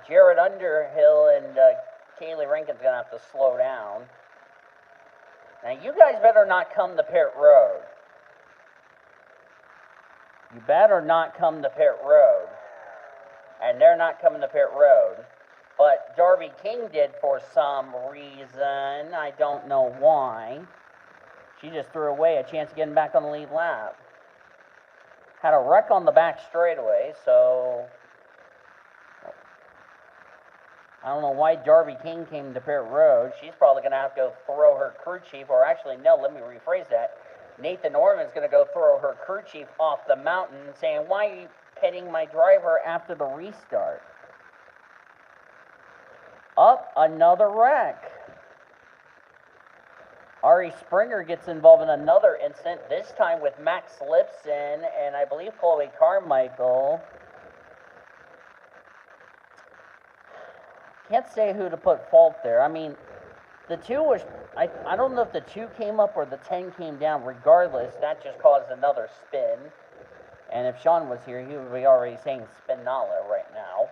Jared Underhill and Kaylee Rankin's going to have to slow down. Now, you guys better not come to pit road. You better not come to pit road. And they're not coming to pit road. But Darby King did for some reason. I don't know why. She just threw away a chance of getting back on the lead lap. Had a wreck on the back straightaway, so I don't know why Darby King came to pit road. She's probably going to have to go throw her crew chief, or actually, no, let me rephrase that. Nathan Norman's going to go throw her crew chief off the mountain saying, why are you pitting my driver after the restart? Up, another wreck. Ari Springer gets involved in another incident, this time with Max Lipson and I believe Chloe Carmichael. Can't say who to put fault there. I mean, the 2 was, I don't know if the 2 came up or the 10 came down. Regardless, that just caused another spin. And if Sean was here, he would be already saying spinala right now.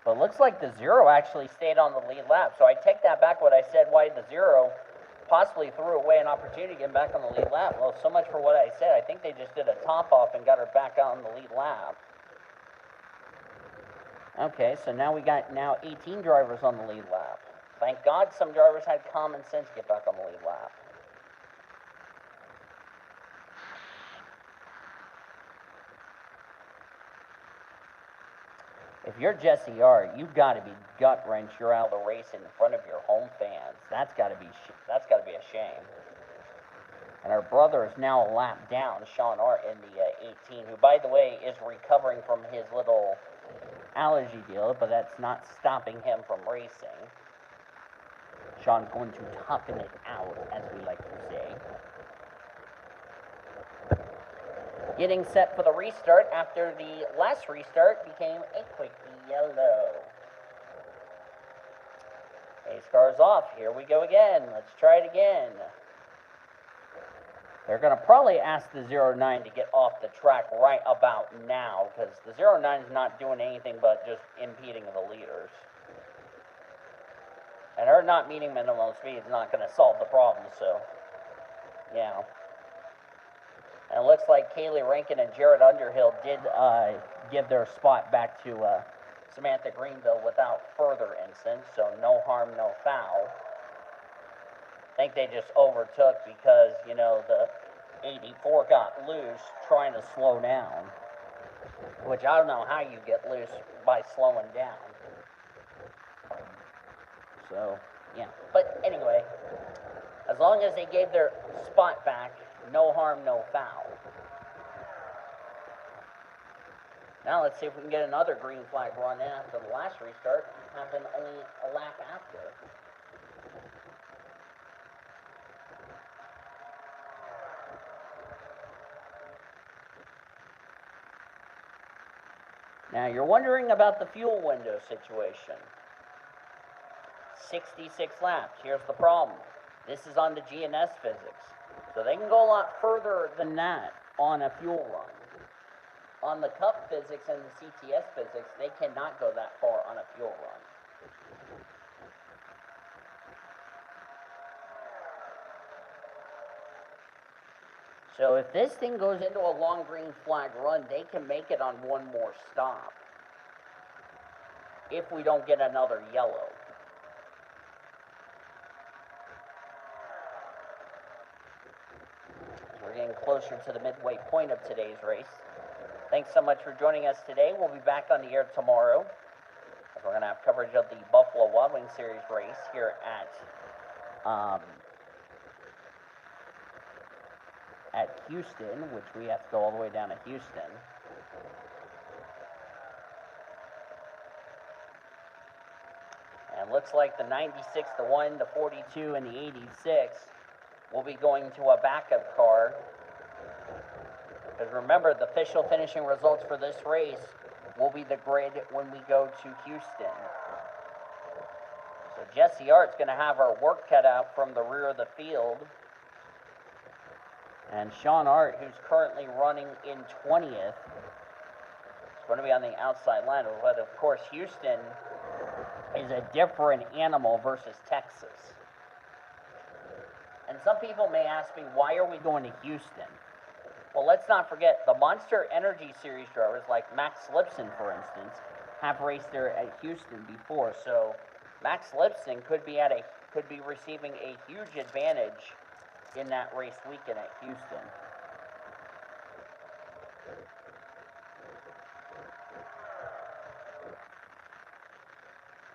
But it looks like the 0 actually stayed on the lead lap. So I take that back what I said, why the 0 possibly threw away an opportunity to get back on the lead lap. Well, so much for what I said. I think they just did a top-off and got her back on the lead lap. Okay, so now we got 18 drivers on the lead lap. Thank God some drivers had common sense to get back on the lead lap. If you're Jesse R, you've got to be gut-wrenched. You're out of the race in front of your home fans. That's got to be a shame. And her brother is now a lap down, Sean Art, in the 18, who, by the way, is recovering from his little allergy deal, but that's not stopping him from racing. Sean's going to toughen it out, as we like to say. Getting set for the restart after the last restart became a quick yellow. Pace car's off. Here we go again. Let's try it again. They're going to probably ask the 09 to get off the track right about now, because the 09 is not doing anything but just impeding the leaders. And her not meeting minimum speed is not going to solve the problem, so, yeah. And it looks like Kaylee Rankin and Jared Underhill did give their spot back to Samantha Greenville without further incident, so no harm, no foul. I think they just overtook because, you know, the 84 got loose trying to slow down, which I don't know how you get loose by slowing down. So, yeah. But anyway, as long as they gave their spot back, no harm, no foul. Now let's see if we can get another green flag run after the last restart. Happened only a lap after. Now you're wondering about the fuel window situation. 66 laps. Here's the problem. This is on the GNS physics. So they can go a lot further than that on a fuel run. On the Cup physics and the CTS physics, they cannot go that far on a fuel run. So if this thing goes into a long green flag run, they can make it on one more stop. If we don't get another yellow. We're getting closer to the midway point of today's race. Thanks so much for joining us today. We'll be back on the air tomorrow. We're going to have coverage of the Buffalo Wild Wings Series race here at Houston, which we have to go all the way down to Houston. And looks like the 96, the 1, the 42, and the 86 will be going to a backup car. Because remember, the official finishing results for this race will be the grid when we go to Houston. So Jesse Art's going to have our work cut out from the rear of the field. And Sean Art, who's currently running in 20th, is going to be on the outside line. But of course, Houston is a different animal versus Texas. And some people may ask me, why are we going to Houston? Well, let's not forget, the Monster Energy Series drivers, like Max Lipson, for instance, have raced there at Houston before. So Max Lipson could be receiving a huge advantage in that race weekend at Houston.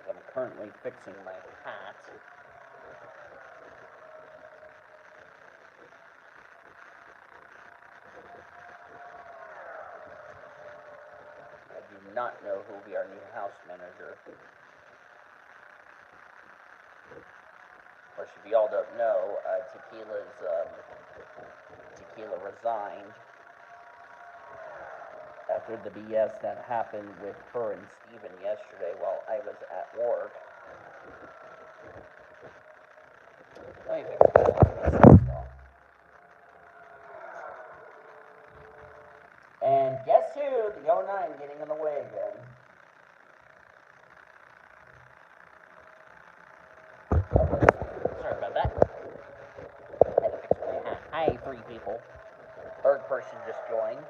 I'm currently fixing my hat. I do not know who will be our new house manager. Of course, if y'all don't know, Tequila resigned after the BS that happened with her and Steven yesterday while I was at work. Let me fix that. And guess who? The 09 getting in the way again. Sorry about that. I had to fix my hat. Hi, 3 people. Third person just joined.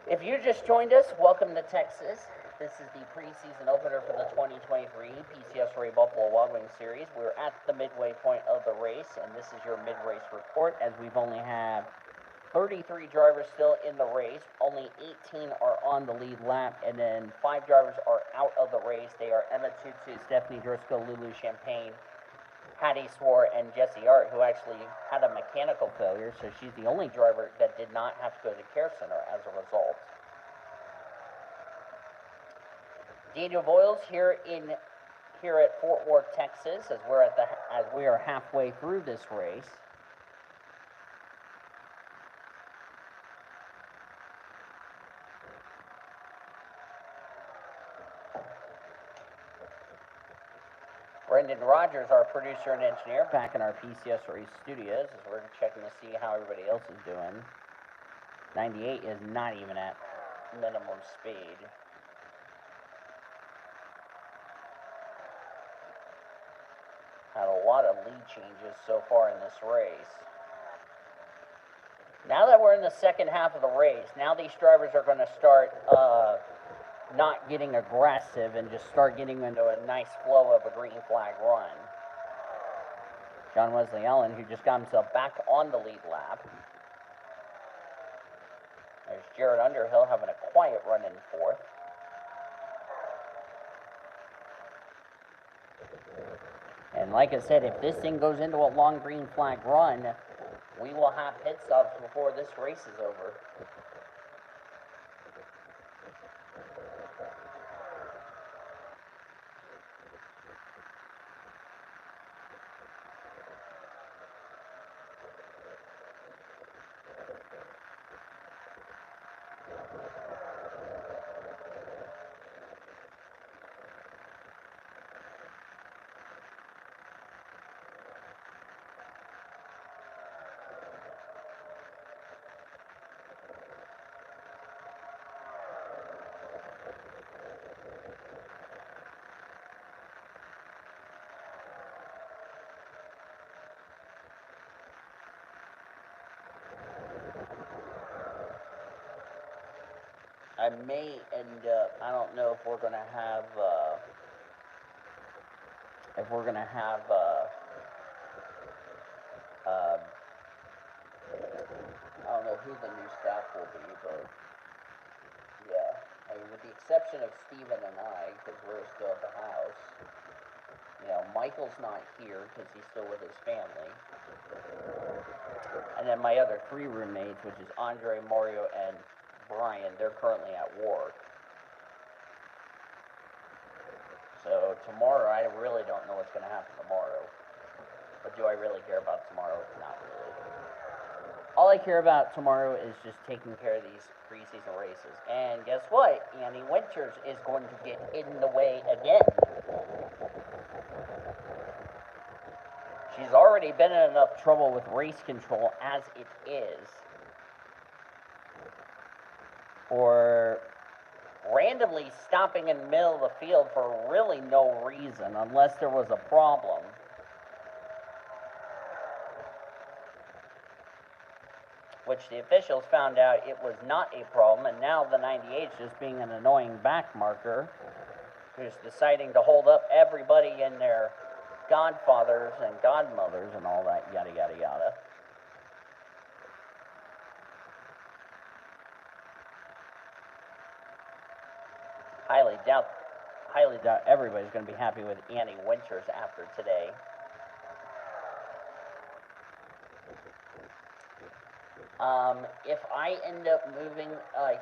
If you just joined us, welcome to Texas. This is the preseason opener for the 2023 PCSRA Buffalo Wild Wings Series. We're at the midway point of the race, and this is your mid-race report, as we've only had 33 drivers still in the race. Only 18 are on the lead lap, and then 5 drivers are out of the race. They are Emma Tutsu, Stephanie Driscoll, Lulu Champagne, Hattie Swore, and Jesse Art, who actually had a mechanical failure, so she's the only driver that did not have to go to the care center as a result. Daniel Boyles here at Fort Worth, Texas, as we are halfway through this race. Brendan Rogers, our producer and engineer, back in our PCSRA studios, as we're checking to see how everybody else is doing. 98 is not even at minimum speed. Had a lot of lead changes so far in this race. Now that we're in the second half of the race, now these drivers are going to start not getting aggressive and just start getting into a nice flow of a green flag run. John Wesley Allen, who just got himself back on the lead lap. There's Jared Underhill having a quiet run in 4th. And like I said, if this thing goes into a long green flag run, we will have pit stops before this race is over. I may end up, I don't know if we're going to have, don't know who the new staff will be, but yeah. I mean, with the exception of Steven and I, because we're still at the house. You know, Michael's not here because he's still with his family. And then my other 3 roommates, which is Andre, Mario, and Brian, they're currently at work. So tomorrow, I really don't know what's going to happen tomorrow. But do I really care about tomorrow? Not really. All I care about tomorrow is just taking care of these preseason races. And guess what? Annie Winters is going to get in the way again. She's already been in enough trouble with race control as it is for randomly stopping in the middle of the field for really no reason, unless there was a problem. Which the officials found out it was not a problem, and now the 98 is just being an annoying back marker who's deciding to hold up everybody in their godfathers and godmothers and all that yada yada yada. Highly doubt everybody's going to be happy with Annie Winters after today. If I end up moving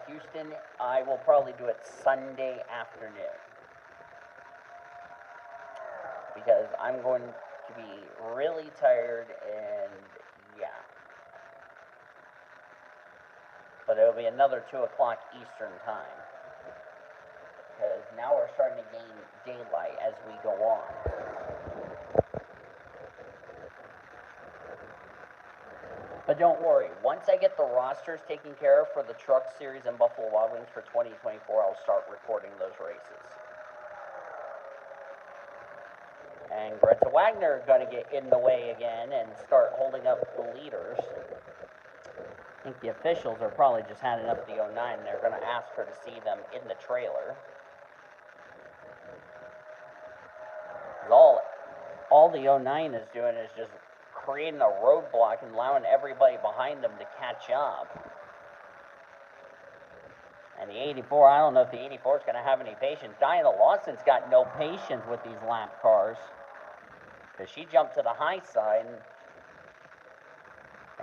Houston, I will probably do it Sunday afternoon. Because I'm going to be really tired and yeah. But it'll be another 2 o'clock Eastern time. Because now we're starting to gain daylight as we go on. But don't worry, once I get the rosters taken care of for the Truck Series and Buffalo Wild Wings for 2024, I'll start recording those races. And Greta Wagner is going to get in the way again and start holding up the leaders. I think the officials are probably just had enough of the 09. They're going to ask her to see them in the trailer. All the 09 is doing is just creating a roadblock and allowing everybody behind them to catch up. And the 84, I don't know if the 84 is going to have any patience. Diana Lawson's got no patience with these lap cars. Because she jumped to the high side.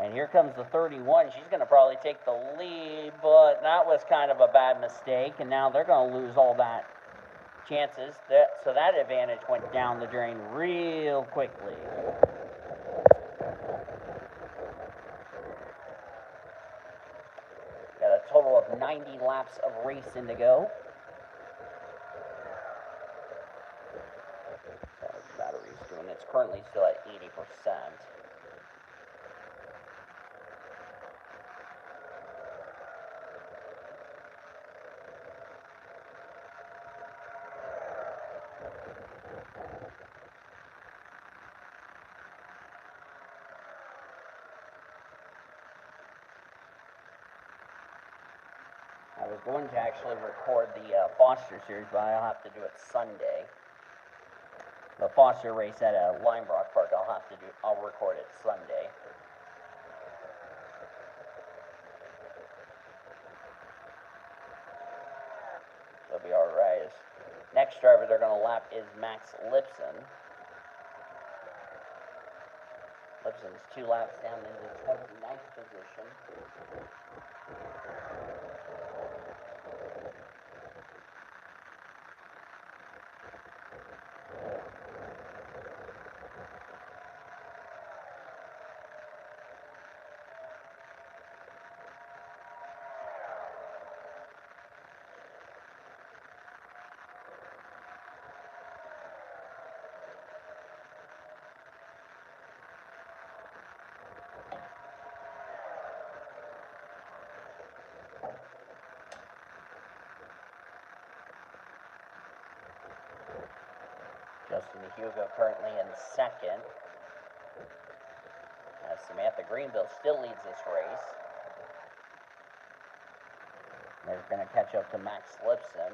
And here comes the 31. She's going to probably take the lead, but that was kind of a bad mistake. And now they're going to lose all that chances. So that advantage went down the drain real quickly. Got a total of 90 laps of racing to go. The battery's doing, it's currently still at 80%. I was going to actually record the Foster Series, but I'll have to do it Sunday. The Foster race at Linebrook Park, I'll record it Sunday. It'll be alright. Next driver they're going to lap is Max Lipson. Lipson's 2 laps down into 29th position. Justin Hugo currently in second. Samantha Greenville still leads this race. They're going to catch up to Max Lipson.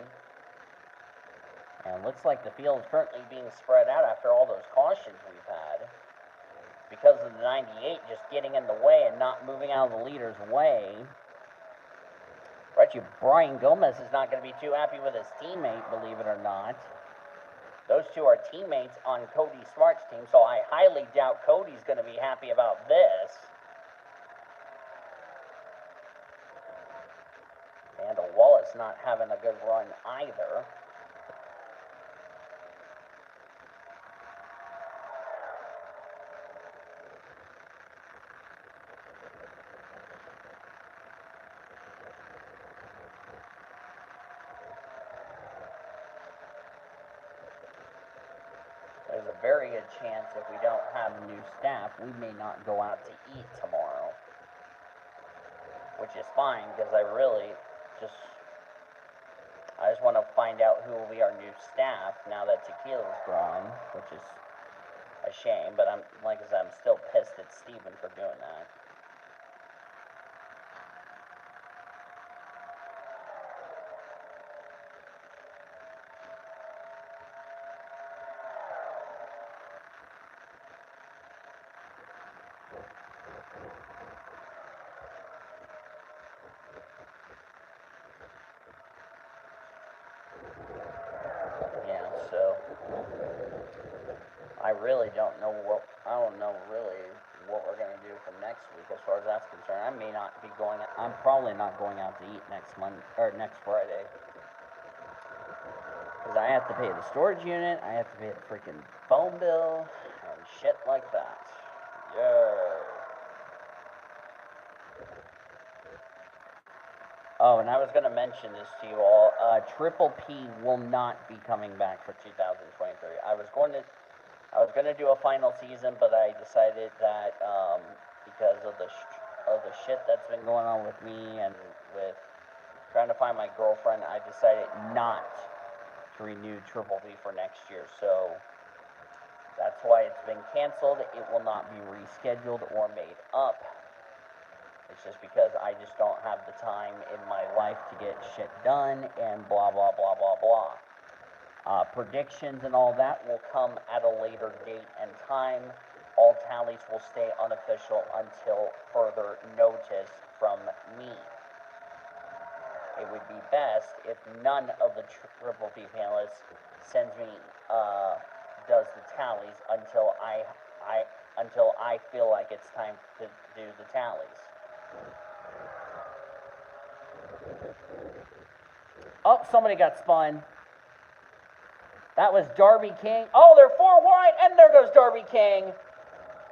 And looks like the field is currently being spread out after all those cautions we've had. because of the 98 just getting in the way and not moving out of the leader's way. Brian Gomez is not going to be too happy with his teammate, believe it or not. Those two are teammates on Cody Smart's team, so I highly doubt Cody's going to be happy about this. And Wallace not having a good run either. There's a very good chance if we don't have new staff, we may not go out to eat tomorrow. Which is fine, because I just want to find out who will be our new staff now that Tequila's gone, which is a shame, but I'm still pissed at Steven for doing that. I don't know really what we're going to do for next week as far as that's concerned. I'm probably not going out to eat next Friday. Because I have to pay the storage unit, I have to pay the freaking phone bill, and shit like that. Yeah. Oh, and I was going to mention this to you all. Triple P will not be coming back for 2023. I was going to do a final season, but I decided that because of the shit that's been going on with me and with trying to find my girlfriend, I decided not to renew Triple P for next year. So that's why it's been canceled. It will not be rescheduled or made up. It's just because I just don't have the time in my life to get shit done and blah, blah, blah, blah, blah. Predictions and all that will come at a later date and time. All tallies will stay unofficial until further notice from me. It would be best if none of the Triple P panelists does the tallies until I feel like it's time to do the tallies. Oh, somebody got spun. That was Darby King. Oh, they're 4 wide, and there goes Darby King.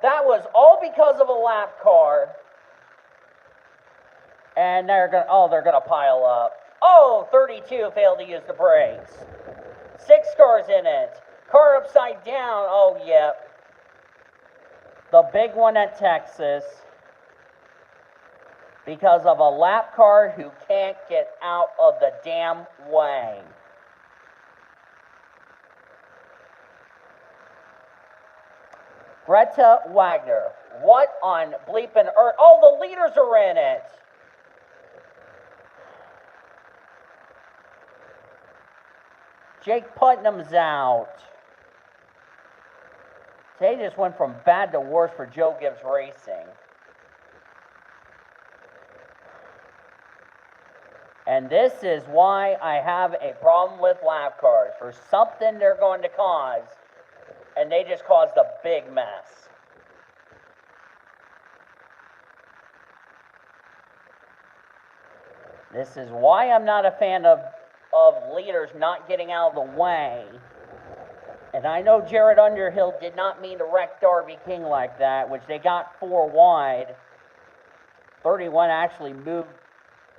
That was all because of a lap car. And they're gonna pile up. Oh, 32 failed to use the brakes. 6 cars in it. Car upside down. Oh, yep. The big one at Texas. Because of a lap car who can't get out of the damn way. Greta Wagner. What on bleeping earth? Oh, the leaders are in it. Jake Putnam's out. They just went from bad to worse for Joe Gibbs Racing. And this is why I have a problem with lap cars. For something they're going to cause, and they just caused a big mess. This is why I'm not a fan of leaders not getting out of the way. And I know Jared Underhill did not mean to wreck Darby King like that, which they got 4 wide. 31 actually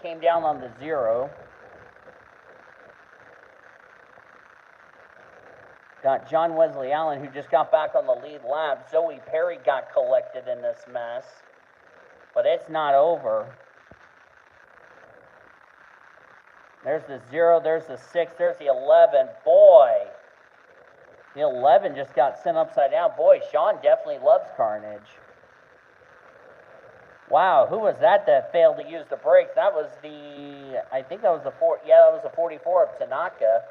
came down on the 0. Got John Wesley Allen, who just got back on the lead lap. Zoe Perry got collected in this mess. But it's not over. There's the 0, there's the 6, there's the 11. Boy, the 11 just got sent upside down. Boy, Sean definitely loves carnage. Wow, who was that failed to use the brakes? That was I think that was the 44 of Tanaka.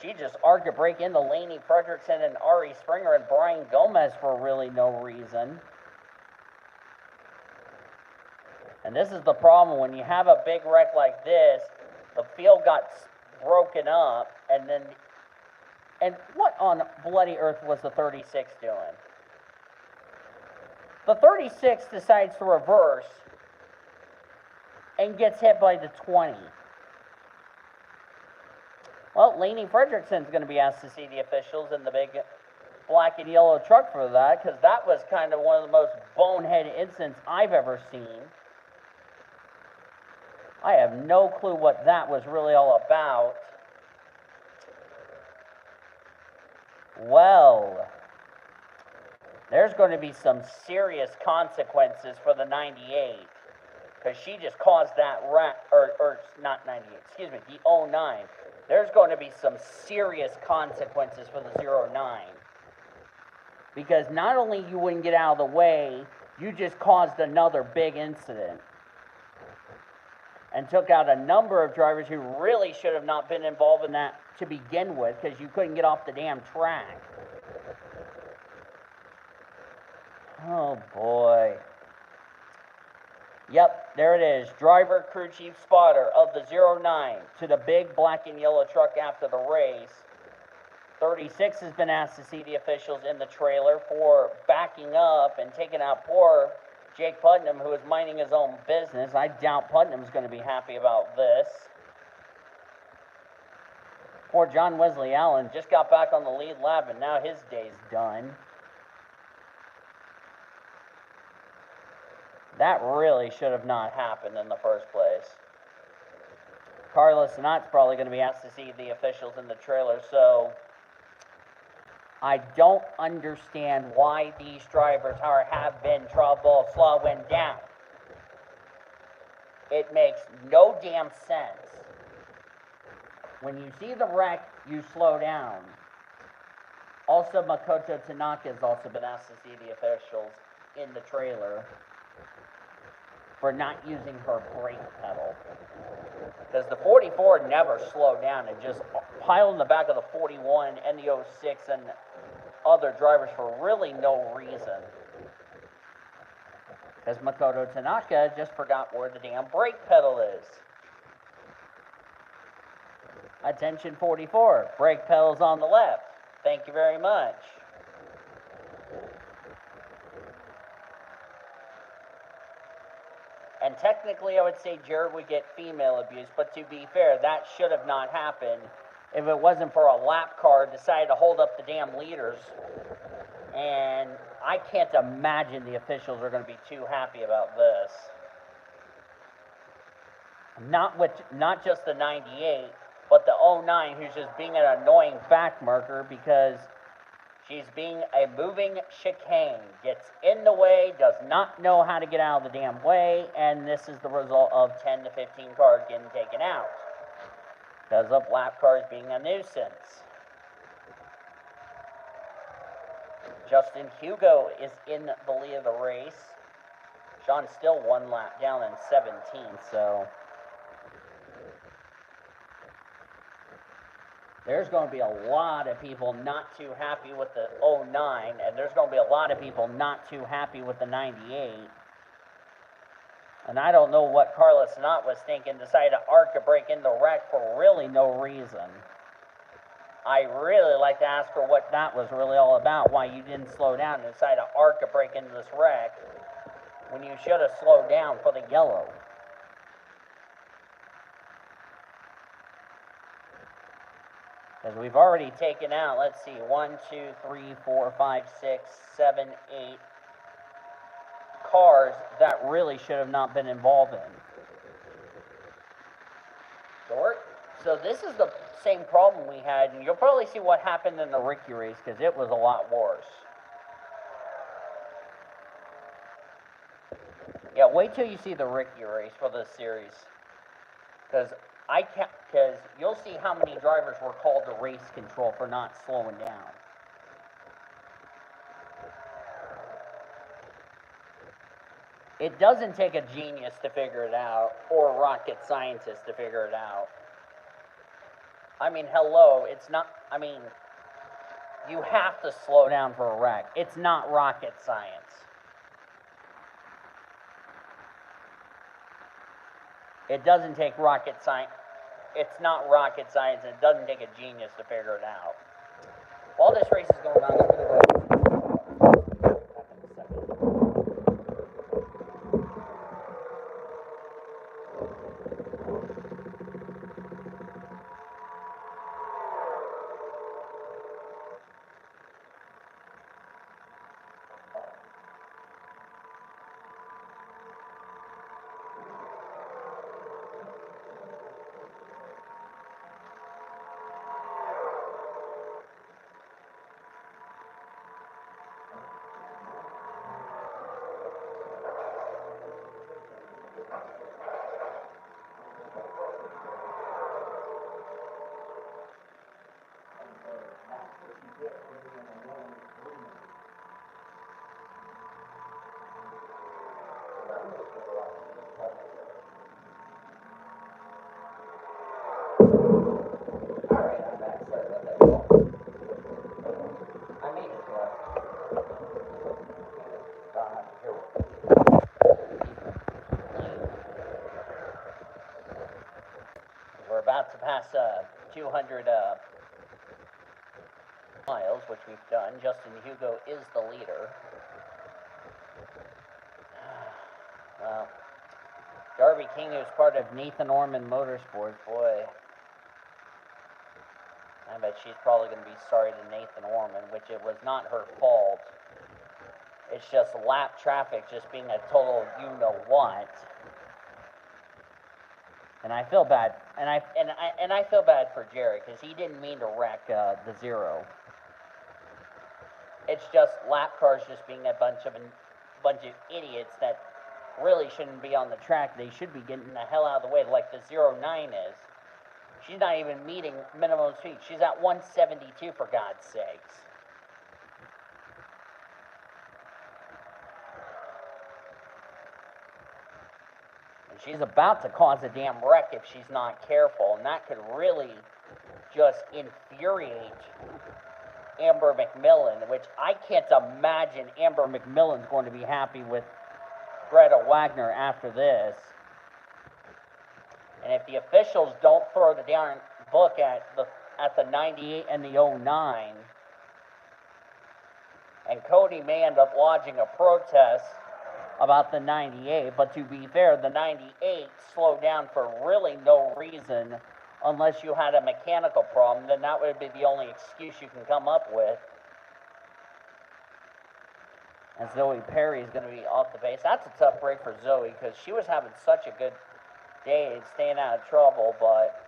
She just arced a brake into Laney Fredrickson and Ari Springer and Brian Gomez for really no reason. And this is the problem when you have a big wreck like this, the field got broken up, and what on bloody earth was the 36 doing? The 36 decides to reverse and gets hit by the 20. Well, Laney Fredrickson's going to be asked to see the officials in the big black and yellow truck for that, because that was kind of one of the most bonehead incidents I've ever seen. I have no clue what that was really all about. Well, there's going to be some serious consequences for the 98, because she just caused that wreck, or not 98, excuse me, the 09. There's going to be some serious consequences for the 09. Because not only you wouldn't get out of the way, you just caused another big incident. And took out a number of drivers who really should have not been involved in that to begin with, because you couldn't get off the damn track. Oh boy. Yep, there it is. Driver, crew chief, spotter of the 09 to the big black and yellow truck after the race. 36 has been asked to see the officials in the trailer for backing up and taking out poor Jake Putnam, who is minding his own business. I doubt Putnam's going to be happy about this. Poor John Wesley Allen just got back on the lead lap, and now his day's done. That really should have not happened in the first place. Carlos Sinat's probably going to be asked to see the officials in the trailer, so I don't understand why these drivers have been trouble slowing down. It makes no damn sense. When you see the wreck, you slow down. Also, Makoto Tanaka has also been asked to see the officials in the trailer for not using her brake pedal. Because the 44 never slowed down and just piled in the back of the 41 and the 06 and other drivers for really no reason. Because Makoto Tanaka just forgot where the damn brake pedal is. Attention 44, brake pedal's on the left. Thank you very much. And technically, I would say Jared would get female abuse, but to be fair, that should have not happened if it wasn't for a lap car decided to hold up the damn leaders. And I can't imagine the officials are going to be too happy about this. Not just the 98, but the 09, who's just being an annoying back marker because she's being a moving chicane, gets in the way, does not know how to get out of the damn way, and this is the result of 10 to 15 cars getting taken out because of lap cars being a nuisance. Justin Hugo is in the lead of the race. Sean's still one lap down in 17, so there's going to be a lot of people not too happy with the 09, and there's going to be a lot of people not too happy with the 98. And I don't know what Carlos Sinat was thinking, decided to arc a brake in the wreck for really no reason. I really like to ask her what that was really all about, why you didn't slow down and decide to arc a brake into this wreck when you should have slowed down for the yellow. Because we've already taken out, let's see, 1, 2, 3, 4, 5, 6, 7, 8 cars that really should have not been involved in. So this is the same problem we had, and you'll probably see what happened in the Ricky race, because it was a lot worse. Yeah, wait till you see the Ricky race for this series, because you'll see how many drivers were called to race control for not slowing down. It doesn't take a genius to figure it out, or a rocket scientist to figure it out. I mean, hello, it's not, I mean, you have to slow down for a wreck. It's not rocket science. It doesn't take rocket science. It's not rocket science, and it doesn't take a genius to figure it out. While this race is going on, I'm going to go We're about to pass 200 miles, which we've done. Justin Hugo is the leader. Well, Darby King, who's part of Nathan Orman Motorsports, boy, I bet she's probably going to be sorry to Nathan Orman, which it was not her fault. It's just lap traffic just being a total you-know-what. And I feel bad, and I feel bad for Jerry, because he didn't mean to wreck the zero. It's just lap cars just being a bunch of idiots that really shouldn't be on the track. They should be getting the hell out of the way, like the 09 is. She's not even meeting minimum speed. She's at 172, for God's sakes. And she's about to cause a damn wreck if she's not careful, and that could really just infuriate Amber McMillan, which I can't imagine Amber McMillan's going to be happy with Greta Wagner after this. And if the officials don't throw the darn book at the 98 and the 09, and Cody may end up lodging a protest about the 98, but to be fair, the 98 slowed down for really no reason unless you had a mechanical problem. Then that would be the only excuse you can come up with. And Zoe Perry is going to be off the base. That's a tough break for Zoe, because she was having such a good day staying out of trouble, but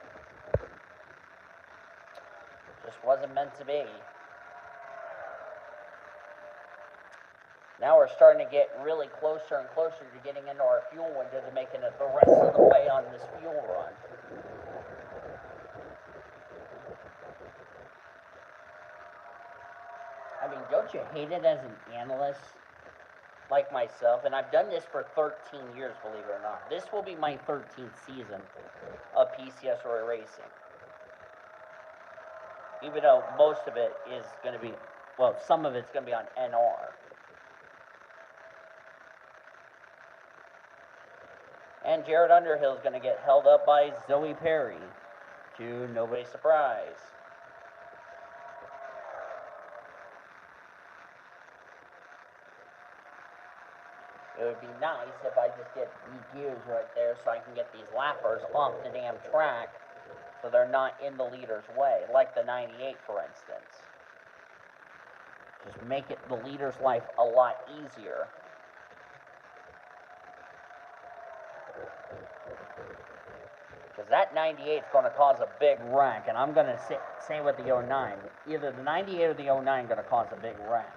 just wasn't meant to be. Now we're starting to get really closer and closer to getting into our fuel window to making it the rest of the way on this fuel run. I mean, don't you hate it as an analyst like myself? And I've done this for 13 years, believe it or not. This will be my 13th season of PCSRA racing. Even though most of it is going to be, well, some of it's going to be on NR. And Jared Underhill is going to get held up by Zoe Perry, to nobody's surprise. It would be nice if I just get DQs right there so I can get these lappers off the damn track so they're not in the leader's way, like the 98, for instance. Just make it the leader's life a lot easier. Because that 98 is going to cause a big wreck, and I'm going to say with the 09, either the 98 or the 09 are going to cause a big wreck.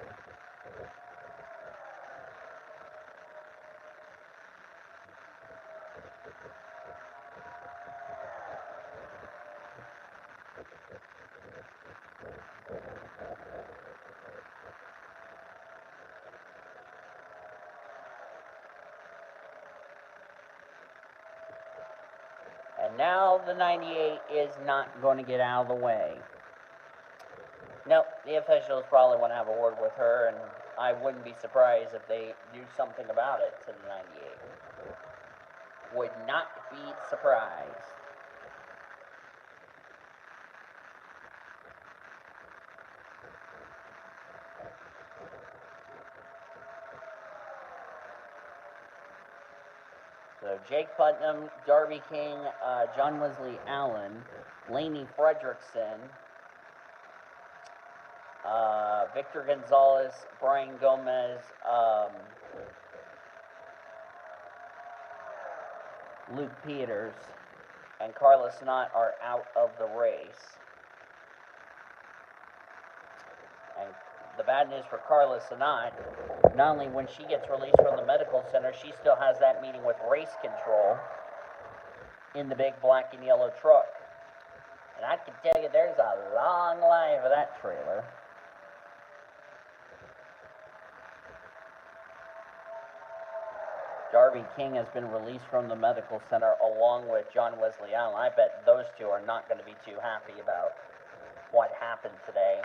And now the 98 is not going to get out of the way. Nope, the officials probably want to have a word with her, and I wouldn't be surprised if they do something about it to the 98. Would not be surprised. So Jake Putnam, Darby King, John Wesley Allen, Laney Fredrickson, Victor Gonzalez, Brian Gomez, Luke Peters, and Carlos Knott are out of the race. And the bad news for Carlos Knott, not only when she gets released from the medical center, she still has that meeting with race control in the big black and yellow truck. And I can tell you there's a long line of that trailer. Darby King has been released from the medical center along with John Wesley Allen. I bet those two are not going to be too happy about what happened today.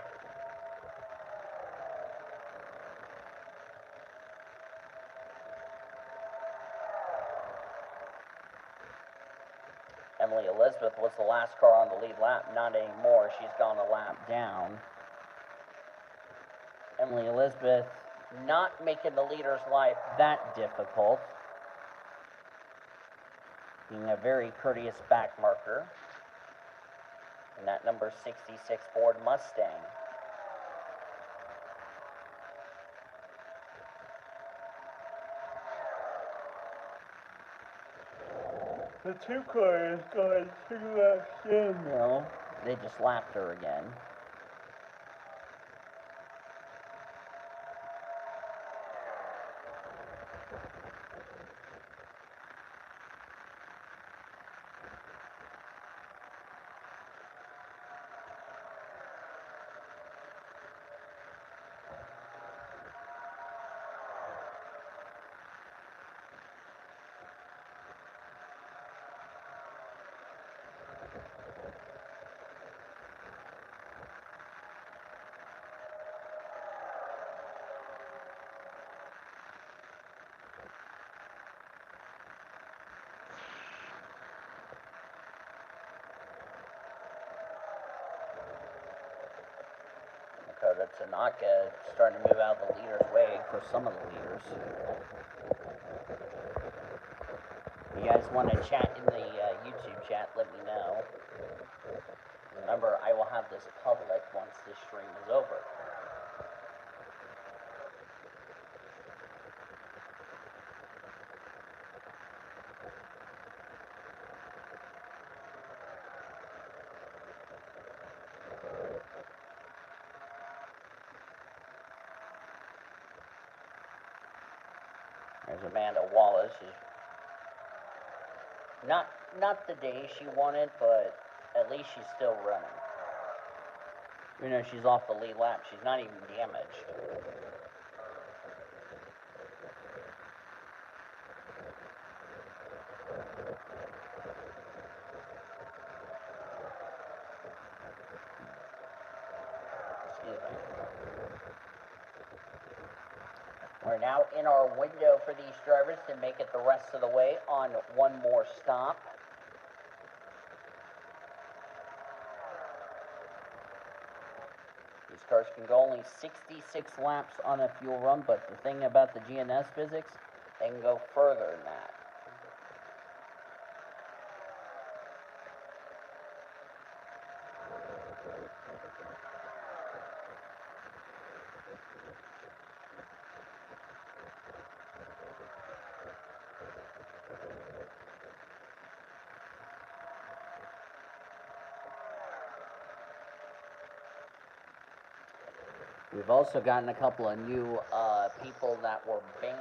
Emily Elizabeth was the last car on the lead lap. Not anymore. She's gone a lap down. Emily Elizabeth not making the leader's life that difficult. Being a very courteous back marker. And that number 66 Ford Mustang. The two cars got 2 laps in. No, they just lapped her again. Dakota Tanaka starting to move out of the leader's way for some of the leaders. If you guys want to chat in the YouTube chat, let me know. Remember, I will have this public once this stream is over. There's Amanda Wallace. She's not the day she wanted, but at least she's still running. You know, she's off the lead lap. She's not even damaged. Excuse me. We're now in our window for these drivers to make it the rest of the way on one more stop. These cars can go only 66 laps on a fuel run, but the thing about the GNS physics, they can go further than that. We've also gotten a couple of new people that were banned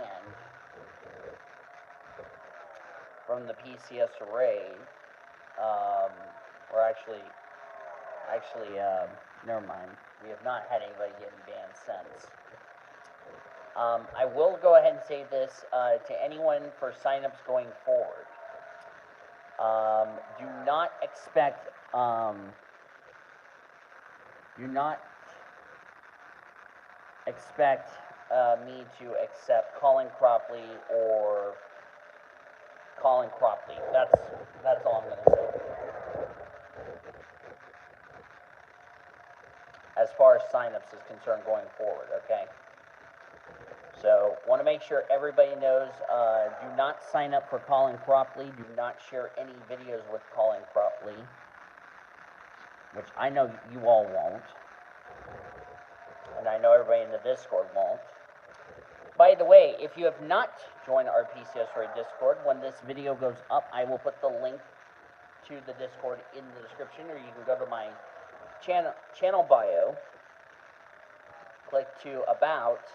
from the PCSRA. Or actually, never mind. We have not had anybody getting banned since. I will go ahead and say this to anyone for signups going forward. Do not expect me to accept Colin Cropley or Colin Cropley. That's all I'm going to say. As far as signups is concerned going forward, okay? So, want to make sure everybody knows, do not sign up for Colin Cropley. Do not share any videos with Colin Cropley, which I know you all won't. And I know everybody in the Discord won't. By the way, if you have not joined our PCSRA Discord, when this video goes up, I will put the link to the Discord in the description, or you can go to my channel bio, click to About,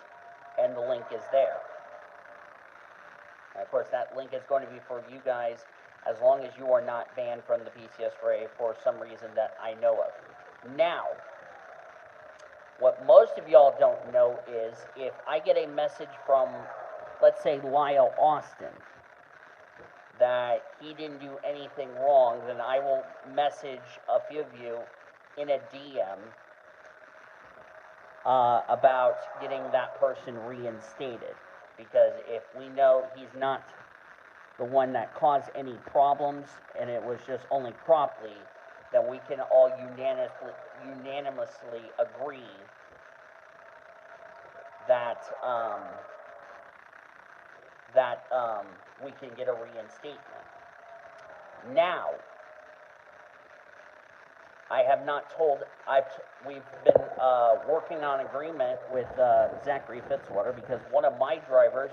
and the link is there. And of course, that link is going to be for you guys as long as you are not banned from the PCSRA for some reason that I know of. Now, what most of y'all don't know is if I get a message from, let's say, Lyle Austin, that he didn't do anything wrong, then I will message a few of you in a DM about getting that person reinstated. Because if we know he's not the one that caused any problems and it was just only Cropley, then we can all unanimously agree that we can get a reinstatement. Now, I have not told, we've been working on agreement with Zachary Fitzwater, because one of my drivers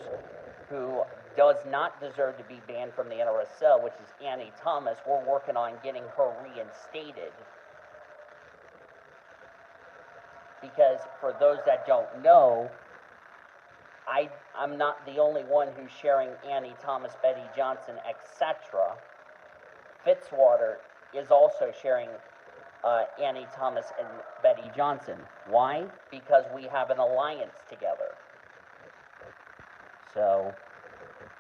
who does not deserve to be banned from the NRSL, which is Annie Thomas, we're working on getting her reinstated. Because for those that don't know, I'm not the only one who's sharing Annie Thomas, Betty Johnson, etc. Fitzwater is also sharing Annie Thomas and Betty Johnson. Why? Because we have an alliance together. So,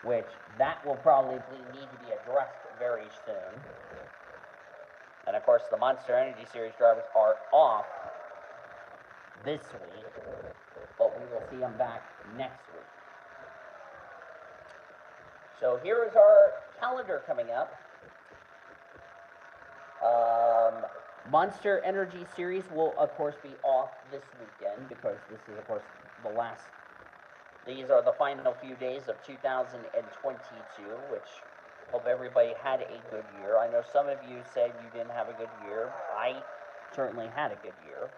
which that will probably need to be addressed very soon. And of course, the Monster Energy Series drivers are off this week, but we will see them back next week. So here is our calendar coming up. Monster Energy Series will, of course, be off this weekend because this is, of course, these are the final few days of 2022, which hope everybody had a good year. I know some of you said you didn't have a good year. I certainly had a good year.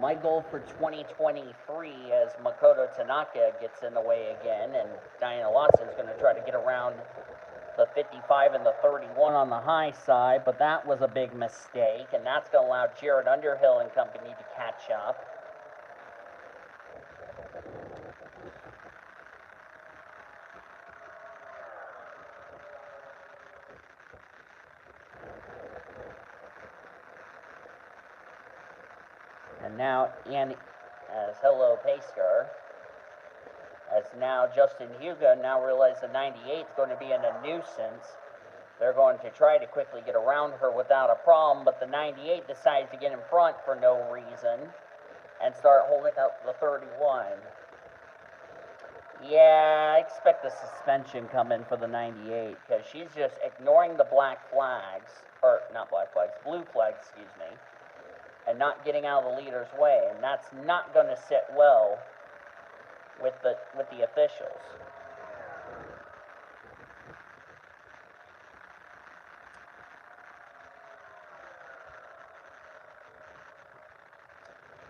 My goal for 2023, as Makoto Tanaka gets in the way again, and Diana Lawson's going to try to get around the 55 and the 31 on the high side, but that was a big mistake, and that's going to allow Jared Underhill and company to catch up. And now, as Hello Pacecar, as now Justin Hugo now realized the 98 is going to be in a nuisance. They're going to try to quickly get around her without a problem, but the 98 decides to get in front for no reason and start holding up the 31. Yeah, I expect the suspension coming for the 98 because she's just ignoring the black flags, or not black flags, blue flags, excuse me, and not getting out of the leader's way, and that's not going to sit well with the officials.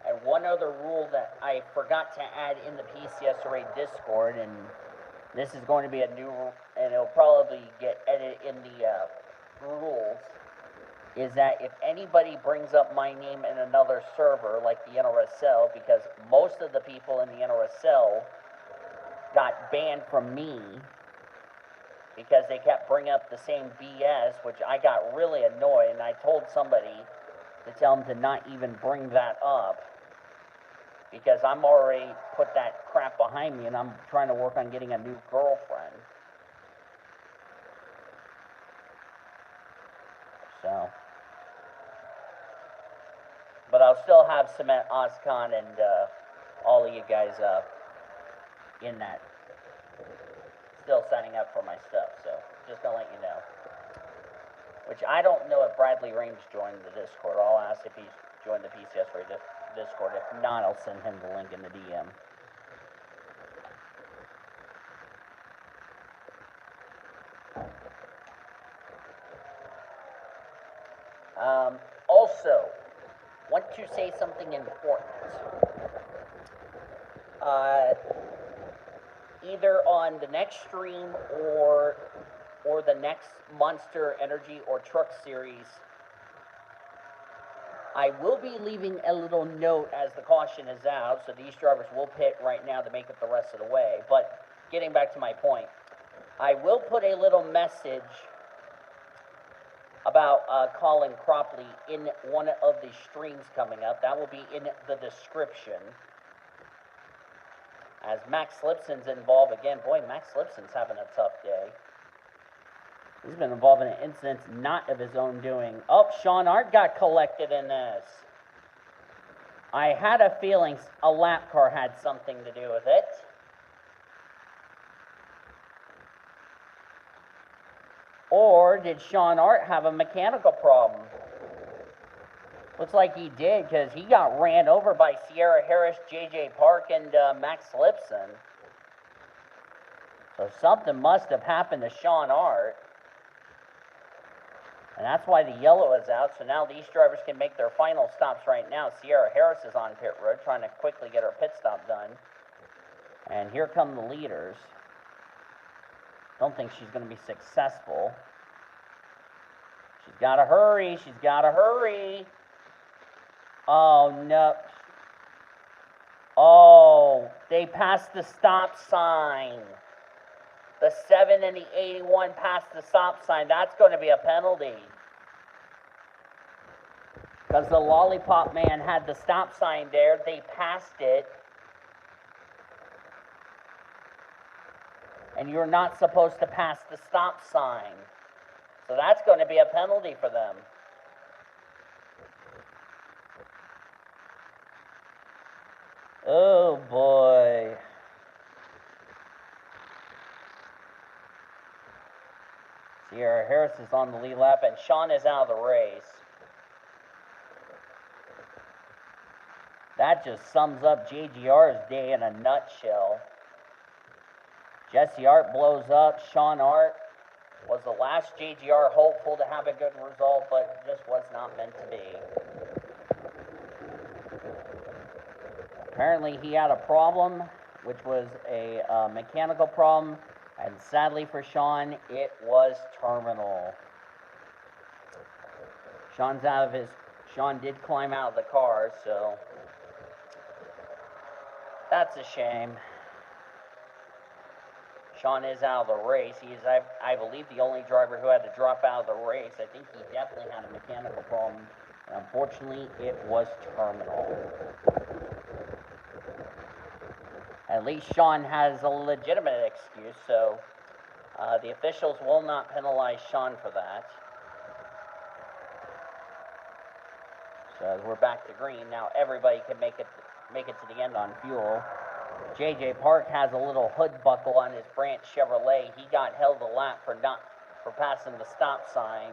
And one other rule that I forgot to add in the PCSRA Discord, and this is going to be a new, and it'll probably get edited in the rules, is that if anybody brings up my name in another server, like the NRSL, because most of the people in the NRSL got banned from me because they kept bringing up the same BS, which I got really annoyed, and I told somebody to tell them to not even bring that up, because I'm already put that crap behind me and I'm trying to work on getting a new girlfriend. So, but I'll still have Cement Oscon and all of you guys in that, still signing up for my stuff. So just gonna let you know. Which I don't know if Bradley Range joined the Discord. I'll ask if he's joined the PCSRA Discord. If not, I'll send him the link in the DM. Also, want to say something important. Either on the next stream or the next Monster Energy or Truck Series, I will be leaving a little note as the caution is out, so these drivers will pit right now to make it the rest of the way. But getting back to my point, I will put a little message about Colin Cropley in one of the streams coming up. That will be in the description. As Max Lipson's involved again. Boy, Max Lipson's having a tough day. He's been involved in incidents not of his own doing. Oh, Sean Art got collected in this. I had a feeling a lap car had something to do with it. Or did Sean Art have a mechanical problem? Looks like he did, because he got ran over by Sierra Harris, J.J. Park, and Max Lipson. So something must have happened to Sean Art. And that's why the yellow is out. So now these drivers can make their final stops right now. Sierra Harris is on pit road, trying to quickly get her pit stop done. And here come the leaders. Don't think she's going to be successful. She's got to hurry. She's got to hurry. Oh, no. Oh, they passed the stop sign. The 7 and the 81 passed the stop sign. That's going to be a penalty. Because the Lollipop Man had the stop sign there. They passed it. And you're not supposed to pass the stop sign. So that's going to be a penalty for them. Oh, boy. Sierra Harris is on the lead lap, and Sean is out of the race. That just sums up JGR's day in a nutshell. Jesse Art blows up. Sean Art was the last JGR hopeful to have a good result, but just was not meant to be. Apparently he had a problem, which was a mechanical problem, and sadly for Sean, it was terminal. Sean did climb out of the car, so that's a shame. Sean is out of the race. He is, I believe, the only driver who had to drop out of the race. I think he definitely had a mechanical problem. And unfortunately, it was terminal. At least Sean has a legitimate excuse, so the officials will not penalize Sean for that. So we're back to green. Now everybody can make it to the end on fuel. J.J. Park has a little hood buckle on his Branch Chevrolet. He got held a lap for passing the stop sign,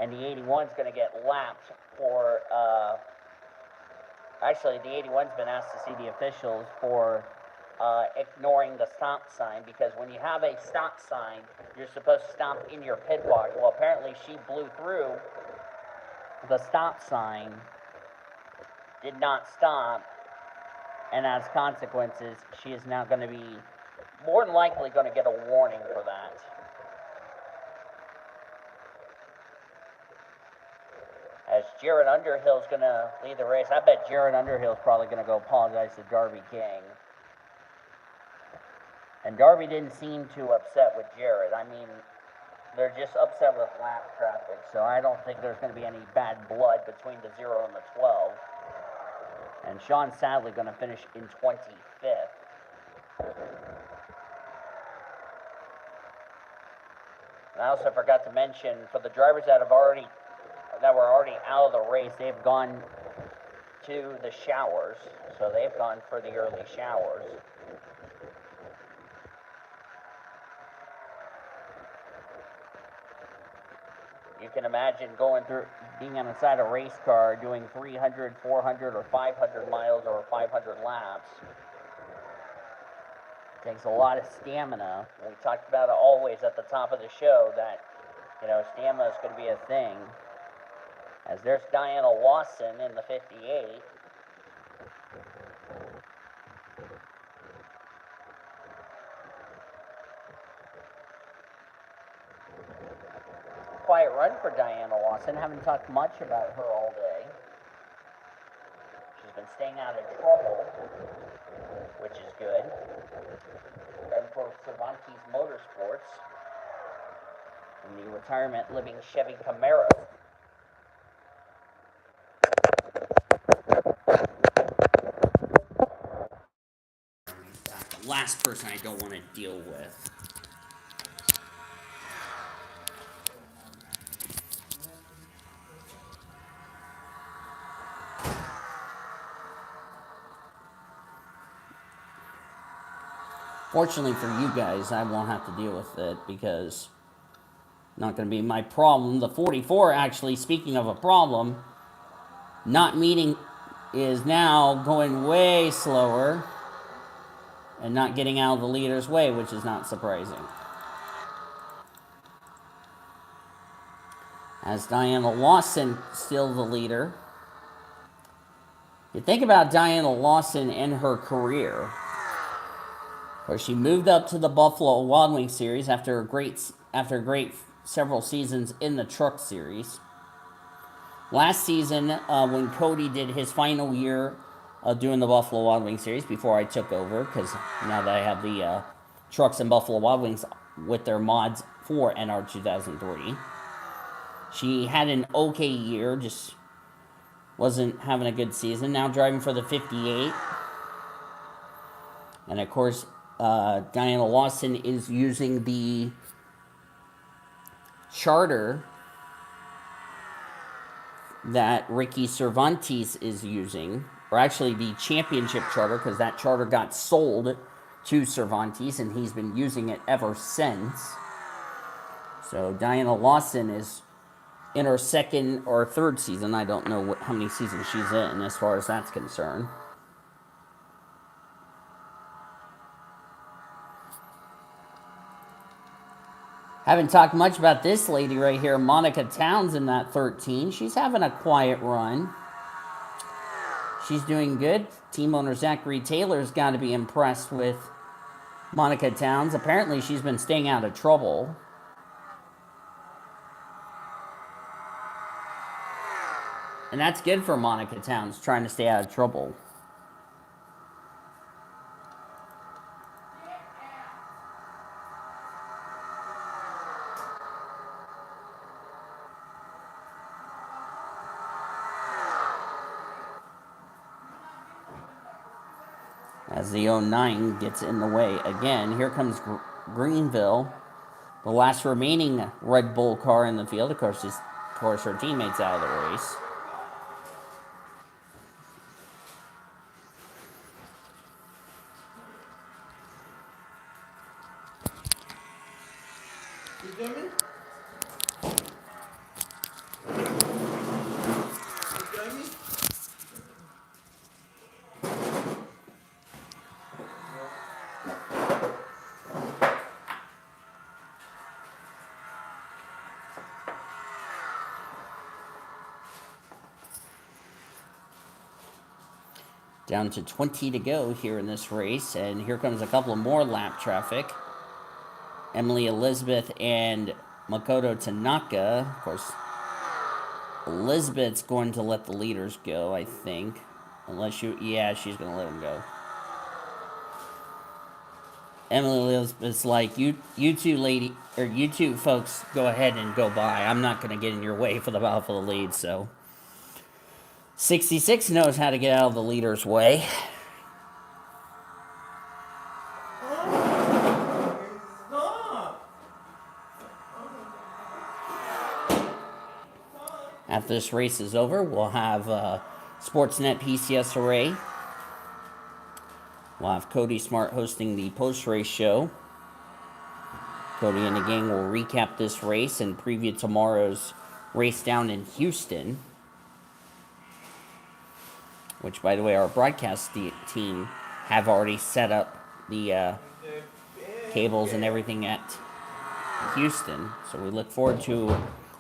and the 81's going to get lapped for. Actually, the 81's been asked to see the officials for ignoring the stop sign, because when you have a stop sign, you're supposed to stop in your pit box. Well, apparently she blew through the stop sign, did not stop. And as consequences, she is now going to be more than likely going to get a warning for that. As Jared Underhill is going to lead the race. I bet Jared Underhill is probably going to go apologize to Darby King. And Darby didn't seem too upset with Jared. I mean, they're just upset with lap traffic. So I don't think there's going to be any bad blood between the 0 and the 12. And Sean Sadley going to finish in 25th. And I also forgot to mention, for the drivers that were already out of the race, they've gone to the showers. So they've gone for the early showers. You can imagine being on the side of a race car, doing 300, 400, or 500 miles or 500 laps. It takes a lot of stamina. We talked about it always at the top of the show that, stamina is going to be a thing. As there's Diana Lawson in the 58. Quiet run for Diana Lawson. Haven't talked much about her all day. She's been staying out of trouble, which is good. And for Cervantes Motorsports, in the retirement living Chevy Camaro. The last person I don't want to deal with. Fortunately for you guys, I won't have to deal with it because not going to be my problem. The 44, actually, speaking of a problem, not meeting is now going way slower and not getting out of the leader's way, which is not surprising. As Diana Lawson still the leader. You think about Diana Lawson and her career, where she moved up to the Buffalo Wild Wings series after a great several seasons in the Truck Series. Last season, when Cody did his final year of doing the Buffalo Wild Wings series before I took over, because now that I have the trucks and Buffalo Wild Wings with their mods for NR 2003, she had an okay year, just wasn't having a good season. Now driving for the 58. And of course, Diana Lawson is using the charter that Ricky Cervantes is using, or actually the championship charter, because that charter got sold to Cervantes and he's been using it ever since. So Diana Lawson is in her second or third season. I don't know how many seasons she's in as far as that's concerned. Haven't talked much about this lady right here, Monica Towns, in that 13. She's having a quiet run. She's doing good. Team owner Zachary Taylor's got to be impressed with Monica Towns. Apparently, she's been staying out of trouble. And that's good for Monica Towns, trying to stay out of trouble. As the 09 gets in the way again. Here comes Greenville, the last remaining Red Bull car in the field. Of course, her teammates out of the race. You got me? Down to 20 to go here in this race, and here comes a couple of more lap traffic. Emily Elizabeth and Makoto Tanaka. Of course, Elizabeth's going to let the leaders go, I think. Unless she's going to let them go. Emily Elizabeth's like, you two folks go ahead and go by. I'm not going to get in your way for the Buffalo lead, so. 66 knows how to get out of the leader's way. After this race is over, we'll have Sportsnet PCSRA. We'll have Cody Smart hosting the post-race show. Cody and the gang will recap this race and preview tomorrow's race down in Houston. Which, by the way, our broadcast team have already set up the cables and everything at Houston. So we look forward to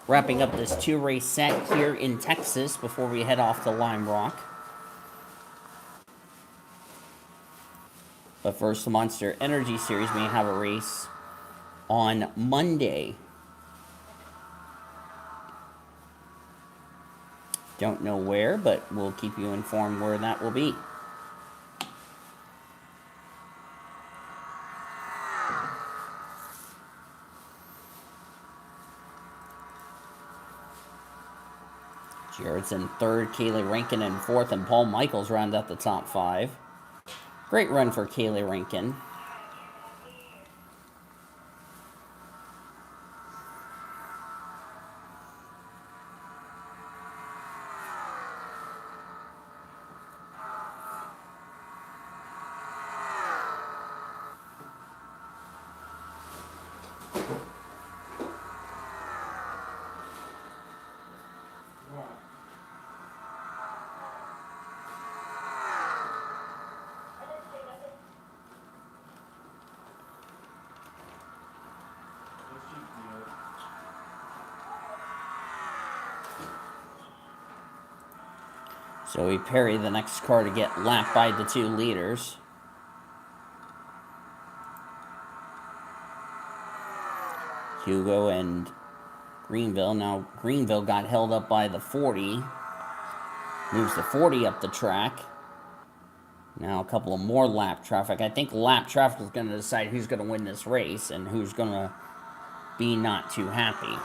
wrapping up this 2-race set here in Texas before we head off to Lime Rock. But first, the Monster Energy Series may have a race on Monday. Don't know where, but we'll keep you informed where that will be. Jared's in third, Kaylee Rankin in fourth, and Paul Michaels round out the top 5. Great run for Kaylee Rankin. So we parry the next car to get lapped by the 2 leaders. Hugo and Greenville. Now Greenville got held up by the 40. Moves the 40 up the track. Now a couple of more lap traffic. I think lap traffic is going to decide who's going to win this race and who's going to be not too happy.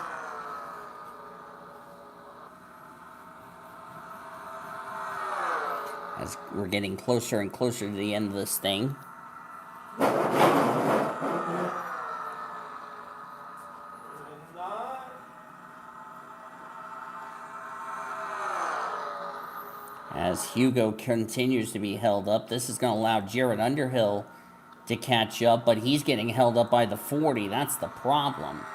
As we're getting closer and closer to the end of this thing. As Hugo continues to be held up, this is going to allow Jared Underhill to catch up, but he's getting held up by the 40. That's the problem.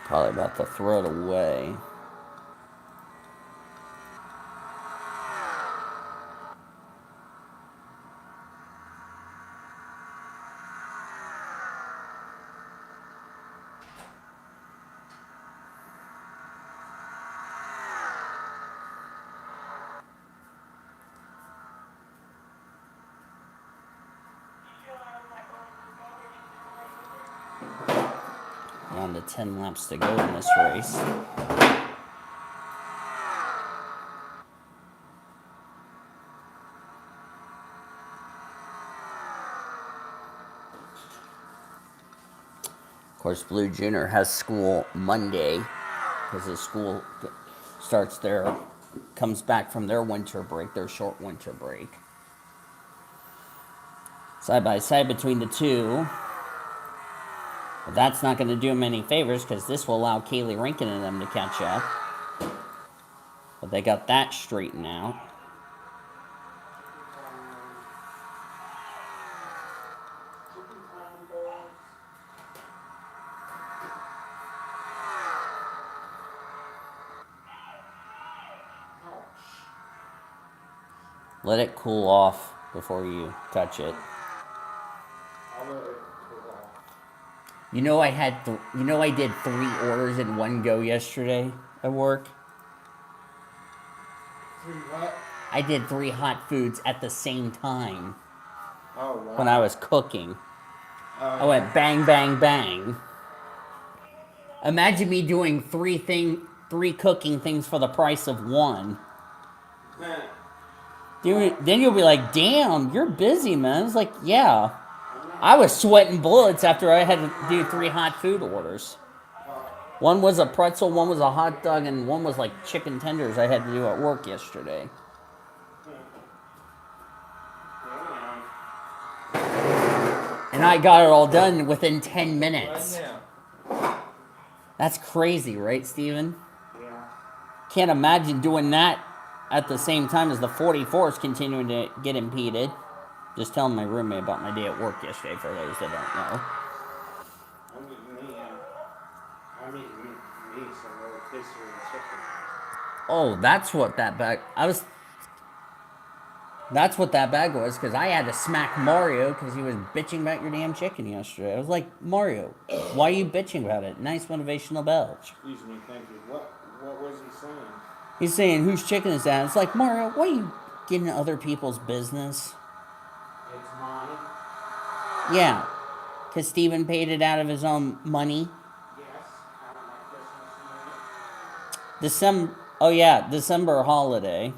Probably about to throw it away. Down to 10 laps to go in this race. Of course, Blue Junior has school Monday because his school comes back from their winter break, their short winter break. Side by side between the two. But that's not going to do him any favors because this will allow Kaylee Rankin and them to catch up. But they got that straightened out. Let it cool off before you touch it. You know I did 3 orders in one go yesterday at work. 3 what? I did 3 hot foods at the same time. Oh, wow. When I was cooking. Oh, I went bang, bang, bang. Imagine me doing 3 cooking things for the price of 1. Then you'll be like, damn, you're busy, man. It's like, yeah. I was sweating bullets after I had to do 3 hot food orders. One was a pretzel, one was a hot dog, and one was like chicken tenders I had to do at work yesterday. And I got it all done within 10 minutes. That's crazy, right, Steven? Yeah. Can't imagine doing that at the same time as the 44 is continuing to get impeded. Just telling my roommate about my day at work yesterday for those that don't know. I'm eating me some rotisserie chicken. Oh, that's what that bag... That's what that bag was, because I had to smack Mario because he was bitching about your damn chicken yesterday. I was like, Mario, why are you bitching about it? Nice motivational belch. Excuse me, thank you. What was he saying? He's saying, whose chicken is that? It's like, Mario, why are you getting other people's business? It's mine. Yeah, because Steven paid it out of his own money. Yes, out of my Christmas money. December holiday.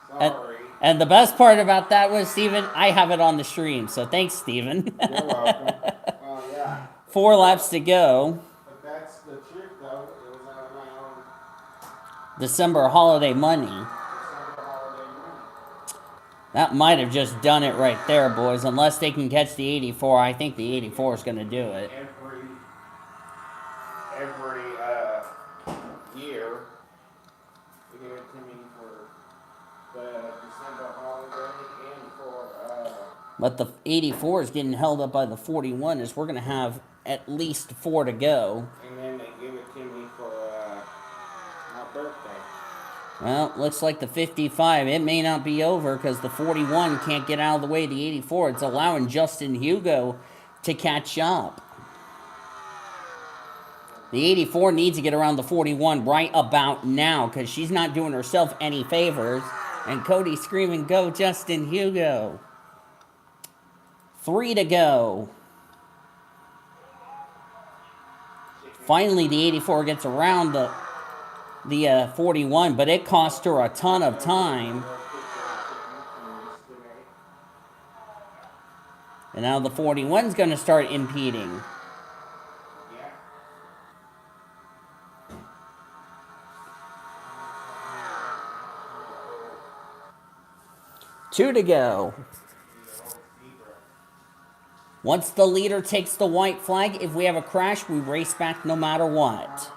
Sorry. And the best part about that was, Steven, I have it on the stream, so thanks, Steven. You're welcome. Well, yeah. 4 laps to go. But that's the truth, though. It was out of my own December holiday money. December holiday money. That might have just done it right there, boys. Unless they can catch the 84, I think the 84 is going to do it. Every year, they give it to me for the December holiday and for But the 84 is getting held up by the 41, as we're going to have at least 4 to go. And then they give it to me for my birthday. Well, looks like the 55, it may not be over because the 41 can't get out of the way of the 84. It's allowing Justin Hugo to catch up. The 84 needs to get around the 41 right about now because she's not doing herself any favors. And Cody's screaming, go Justin Hugo. 3 to go. Finally, the 84 gets around the 41, but it cost her a ton of time. And now the 41's going to start impeding. Two to go. Once the leader takes the white flag, if we have a crash, we race back no matter what.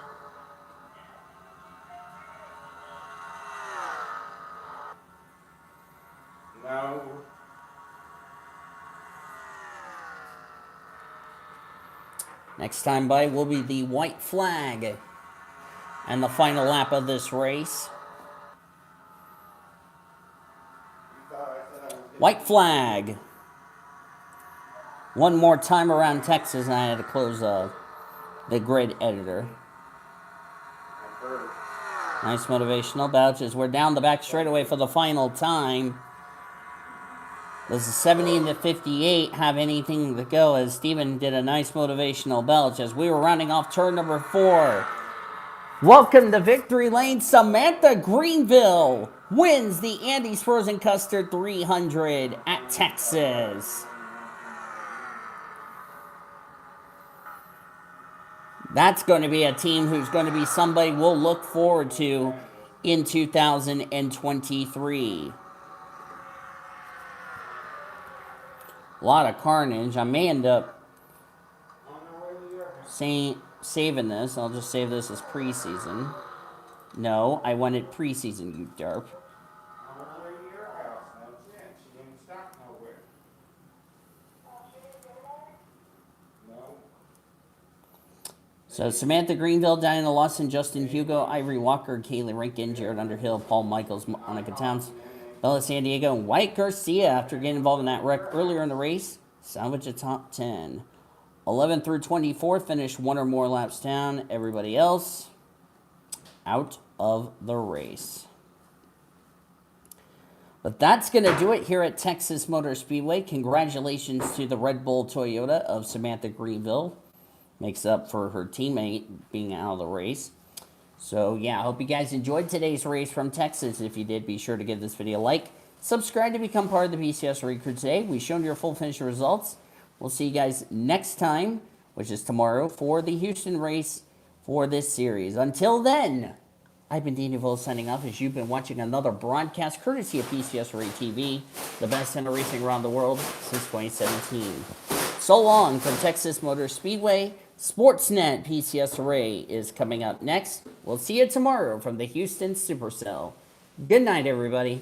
No. Next time by will be the white flag and the final lap of this race. White flag. One more time around Texas, and I had to close the grid editor. Nice motivational belches. We're down the back straightaway for the final time. This is 70 to 58. Have anything to go as Steven did a nice motivational belch as we were rounding off turn number 4. Welcome to Victory Lane. Samantha Greenville wins the Andy's Frozen Custard 300 at Texas. That's going to be a team who's going to be somebody we'll look forward to in 2023. A lot of carnage. I may end up saving this. I'll just save this as preseason. No, I wanted preseason, you derp. So Samantha Greenville, Diana Lawson, Justin Hugo, Ivory Walker, Kaylee Rankin, Jared Underhill, Paul Michaels, Monica Towns, Bella San Diego, and White Garcia, after getting involved in that wreck earlier in the race, salvage a top 10. 11 through 24 finished 1 or more laps down. Everybody else out of the race. But that's going to do it here at Texas Motor Speedway. Congratulations to the Red Bull Toyota of Samantha Greenville. Makes up for her teammate being out of the race. So, yeah, I hope you guys enjoyed today's race from Texas. If you did, be sure to give this video a like. Subscribe to become part of the PCSRA crew today. We've shown your full finish results. We'll see you guys next time, which is tomorrow, for the Houston race for this series. Until then, I've been Dean DeVoe signing off as you've been watching another broadcast courtesy of PCSRA TV, the best center racing around the world since 2017. So long from Texas Motor Speedway. Sportsnet PCSRA is coming up next. We'll see you tomorrow from the Houston Supercell. Good night, everybody.